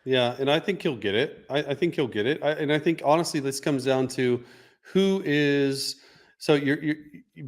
[SPEAKER 2] Yeah, and I think he'll get it. I think he'll get it. And I think, honestly, this comes down to who is – so your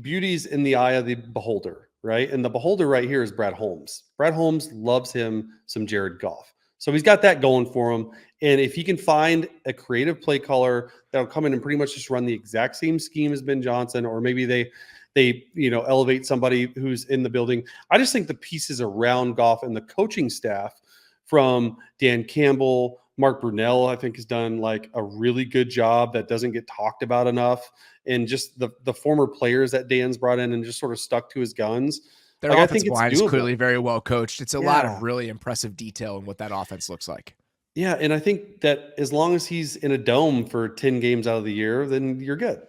[SPEAKER 2] beauty's in the eye of the beholder, right? And the beholder right here is Brad Holmes. Brad Holmes loves him some Jared Goff. So he's got that going for him. And if he can find a creative play caller that'll come in and pretty much just run the exact same scheme as Ben Johnson, or maybe they elevate somebody who's in the building. I just think the pieces around Goff and the coaching staff from Dan Campbell, Mark Brunell, I think has done like a really good job that doesn't get talked about enough. And just the former players that Dan's brought in and just sort of stuck to his guns.
[SPEAKER 1] Their offensive line is clearly very well coached. It's a lot of really impressive detail in what that offense looks like.
[SPEAKER 2] Yeah, and I think that as long as he's in a dome for 10 games out of the year, then you're good.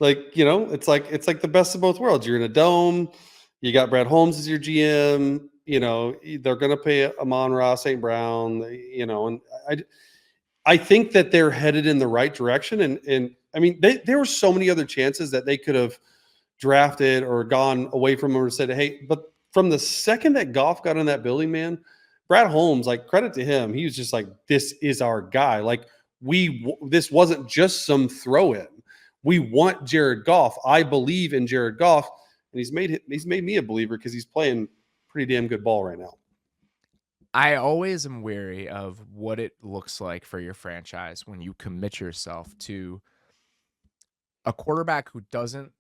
[SPEAKER 2] Like, it's like the best of both worlds. You're in a dome. You got Brad Holmes as your GM. They're going to pay Amon-Ra St. Brown. And I think that they're headed in the right direction. And I mean, there were so many other chances that they could have drafted or gone away from him or said, hey, but from the second that Goff got in that building, man, Brad Holmes, like, credit to him. He was just like, this is our guy. Like, this wasn't just some throw in. We want Jared Goff. I believe in Jared Goff, and he's made me a believer because he's playing pretty damn good ball right now.
[SPEAKER 1] I always am wary of what it looks like for your franchise when you commit yourself to a quarterback who doesn't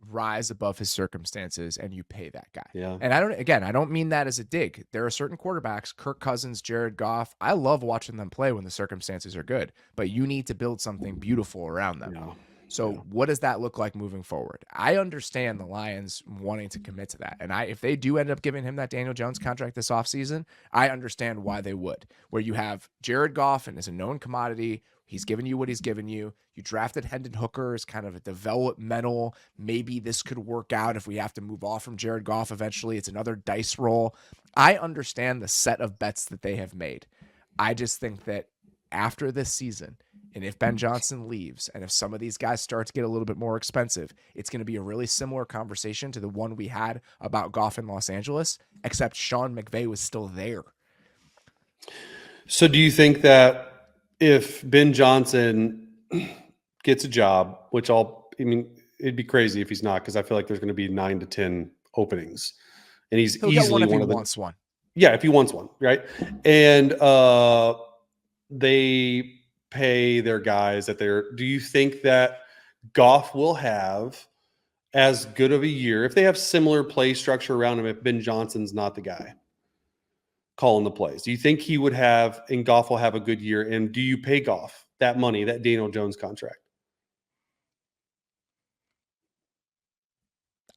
[SPEAKER 1] rise above his circumstances and you pay that guy.
[SPEAKER 2] Yeah.
[SPEAKER 1] And I don't mean that as a dig. There are certain quarterbacks, Kirk Cousins, Jared Goff. I love watching them play when the circumstances are good, but you need to build something beautiful around them.
[SPEAKER 2] Yeah.
[SPEAKER 1] So what does that look like moving forward? I understand the Lions wanting to commit to that. And if they do end up giving him that Daniel Jones contract this offseason, I understand why they would. Where you have Jared Goff and is a known commodity. He's given you what he's given you. You drafted Hendon Hooker as kind of a developmental. Maybe this could work out if we have to move off from Jared Goff eventually. It's another dice roll. I understand the set of bets that they have made. I just think that after this season, and if Ben Johnson leaves, and if some of these guys start to get a little bit more expensive, it's going to be a really similar conversation to the one we had about Goff in Los Angeles, except Sean McVay was still there.
[SPEAKER 2] So do you think that if Ben Johnson gets a job, it'd be crazy if he's not, because I feel like there's going to be 9 to 10 openings, and he's
[SPEAKER 1] He'll
[SPEAKER 2] easily
[SPEAKER 1] get
[SPEAKER 2] one
[SPEAKER 1] if
[SPEAKER 2] of
[SPEAKER 1] he
[SPEAKER 2] the
[SPEAKER 1] wants one.
[SPEAKER 2] Yeah, if he wants one, right? And they pay their guys that do you think that Goff will have as good of a year if they have similar play structure around him if Ben Johnson's not the guy calling the plays? Do you think he would have, and Goff will have a good year? And do you pay Goff that money, that Daniel Jones contract?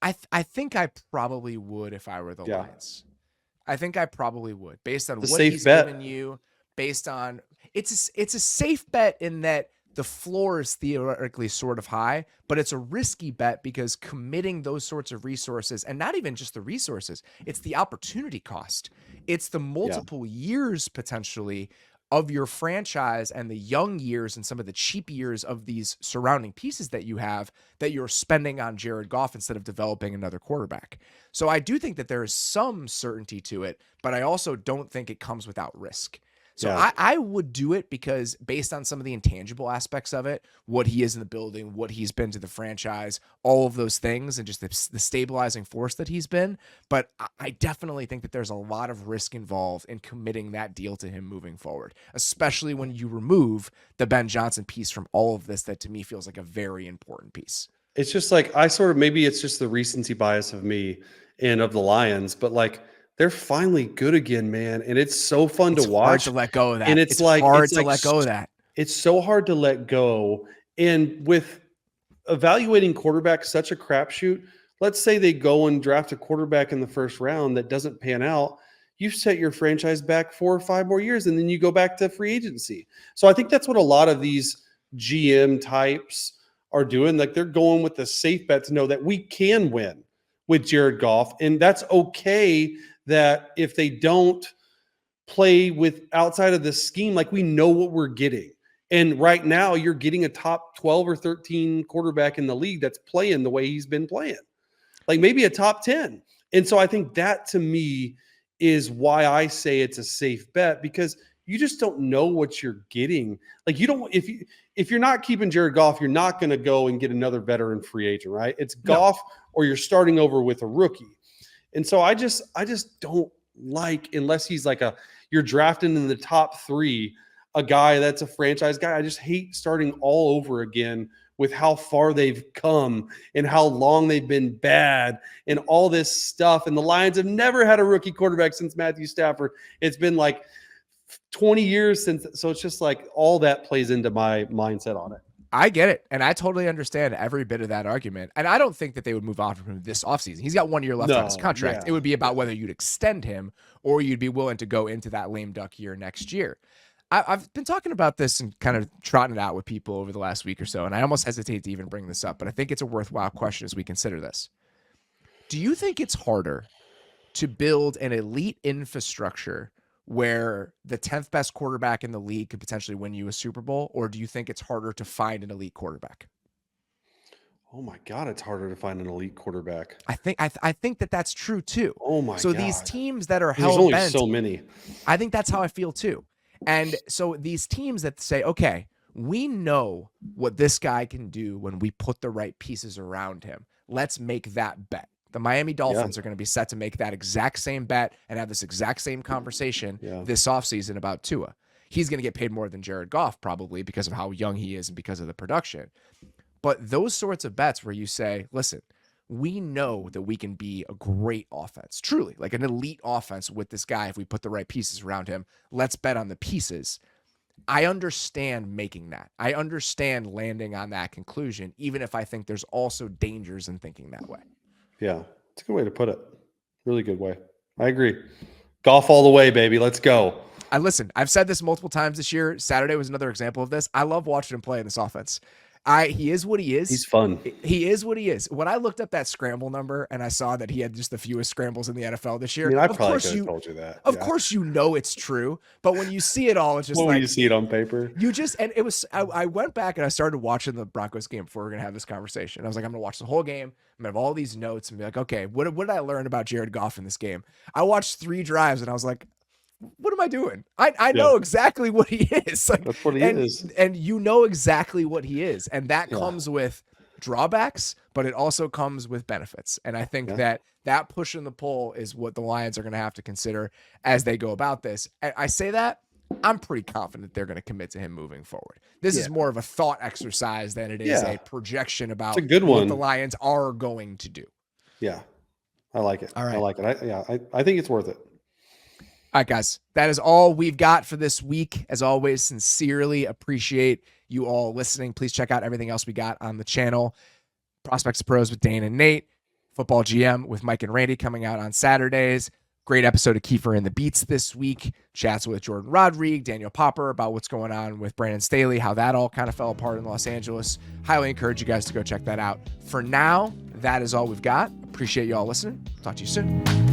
[SPEAKER 1] I think I probably would if I were the Lions. I think I probably would, based on what he's given you, based on it's a safe bet in that the floor is theoretically sort of high, but it's a risky bet because committing those sorts of resources, and not even just the resources, it's the opportunity cost. It's the multiple years potentially of your franchise and the young years and some of the cheap years of these surrounding pieces that you have that you're spending on Jared Goff instead of developing another quarterback. So I do think that there is some certainty to it, but I also don't think it comes without risk. So I would do it because based on some of the intangible aspects of it, what he is in the building, what he's been to the franchise, all of those things, and just the stabilizing force that he's been. But I definitely think that there's a lot of risk involved in committing that deal to him moving forward, especially when you remove the Ben Johnson piece from all of this that to me feels like a very important piece.
[SPEAKER 2] It's just like maybe it's just the recency bias of me and of the Lions, but like, they're finally good again, man. And it's so fun to watch.
[SPEAKER 1] It's hard to let go of that.
[SPEAKER 2] And it's hard
[SPEAKER 1] to let go of that.
[SPEAKER 2] It's so hard to let go. And with evaluating quarterbacks, such a crapshoot, let's say they go and draft a quarterback in the first round that doesn't pan out. You set your franchise back 4 or 5 more years, and then you go back to free agency. So I think that's what a lot of these GM types are doing. Like, they're going with the safe bet to know that we can win with Jared Goff. And that's okay. That if they don't play with outside of the scheme, like, we know what we're getting. And right now you're getting a top 12 or 13 quarterback in the league that's playing the way he's been playing, like maybe a top 10. And so I think that to me is why I say it's a safe bet, because you just don't know what you're getting. Like, you don't, if you're not keeping Jared Goff, you're not going to go and get another veteran free agent, right? It's Goff, or you're starting over with a rookie. And so I just don't like, unless he's like you're drafting in the top 3, a guy that's a franchise guy. I just hate starting all over again with how far they've come and how long they've been bad and all this stuff. And the Lions have never had a rookie quarterback since Matthew Stafford. It's been like 20 years since. So it's just like all that plays into my mindset on it.
[SPEAKER 1] I get it. And I totally understand every bit of that argument. And I don't think that they would move on from him this offseason. He's got 1 year left on his contract. It would be about whether you'd extend him or you'd be willing to go into that lame duck year next year. I've been talking about this and kind of trotting it out with people over the last week or so, and I almost hesitate to even bring this up, but I think it's a worthwhile question as we consider this. Do you think it's harder to build an elite infrastructure where the 10th best quarterback in the league could potentially win you a Super Bowl, or do you think it's harder to find an elite quarterback?
[SPEAKER 2] Oh my God, it's harder to find an elite quarterback.
[SPEAKER 1] I think that that's true too.
[SPEAKER 2] Oh my God.
[SPEAKER 1] So these teams that are
[SPEAKER 2] hell bent, there's only so many.
[SPEAKER 1] I think that's how I feel too. And so these teams that say, okay, we know what this guy can do when we put the right pieces around him. Let's make that bet. The Miami Dolphins are going to be set to make that exact same bet and have this exact same conversation this offseason about Tua. He's going to get paid more than Jared Goff probably because of how young he is and because of the production. But those sorts of bets where you say, listen, we know that we can be a great offense, truly like an elite offense with this guy if we put the right pieces around him. Let's bet on the pieces. I understand making that. I understand landing on that conclusion, even if I think there's also dangers in thinking that way.
[SPEAKER 2] Yeah, it's a good way to put it. Really good way. I agree. Golf all the way, baby. Let's go.
[SPEAKER 1] I've said this multiple times this year. Saturday was another example of this. I love watching him play in this offense. He is what he is.
[SPEAKER 2] He's fun.
[SPEAKER 1] He is what he is. When I looked up that scramble number and I saw that he had just the fewest scrambles in the NFL this year,
[SPEAKER 2] I probably could have told you that.
[SPEAKER 1] Of course, you know it's true, but when you see it all, it's just
[SPEAKER 2] when you see it on paper,
[SPEAKER 1] and it was. I went back and I started watching the Broncos game before we were gonna have this conversation. I was like, I'm gonna watch the whole game. I'm gonna have all these notes and be like, okay, what did I learn about Jared Goff in this game? I watched 3 drives and I was like, what am I doing? I know exactly what he is. Like,
[SPEAKER 2] that's what he is.
[SPEAKER 1] And you know exactly what he is. And that comes with drawbacks, but it also comes with benefits. And I think that push and the pull is what the Lions are going to have to consider as they go about this. I say that I'm pretty confident they're going to commit to him moving forward. This is more of a thought exercise than it is a projection about what the Lions are going to do.
[SPEAKER 2] Yeah. I like it.
[SPEAKER 1] All right.
[SPEAKER 2] I like it. I think it's worth it.
[SPEAKER 1] All right, guys, that is all we've got for this week. As always, sincerely appreciate you all listening. Please check out everything else we got on the channel. Prospects to Pros with Dane and Nate. Football GM with Mike and Randy coming out on Saturdays. Great episode of Kiefer and the Beats this week. Chats with Jordan Rodrigue, Daniel Popper about what's going on with Brandon Staley, how that all kind of fell apart in Los Angeles. Highly encourage you guys to go check that out. For now, that is all we've got. Appreciate you all listening. Talk to you soon.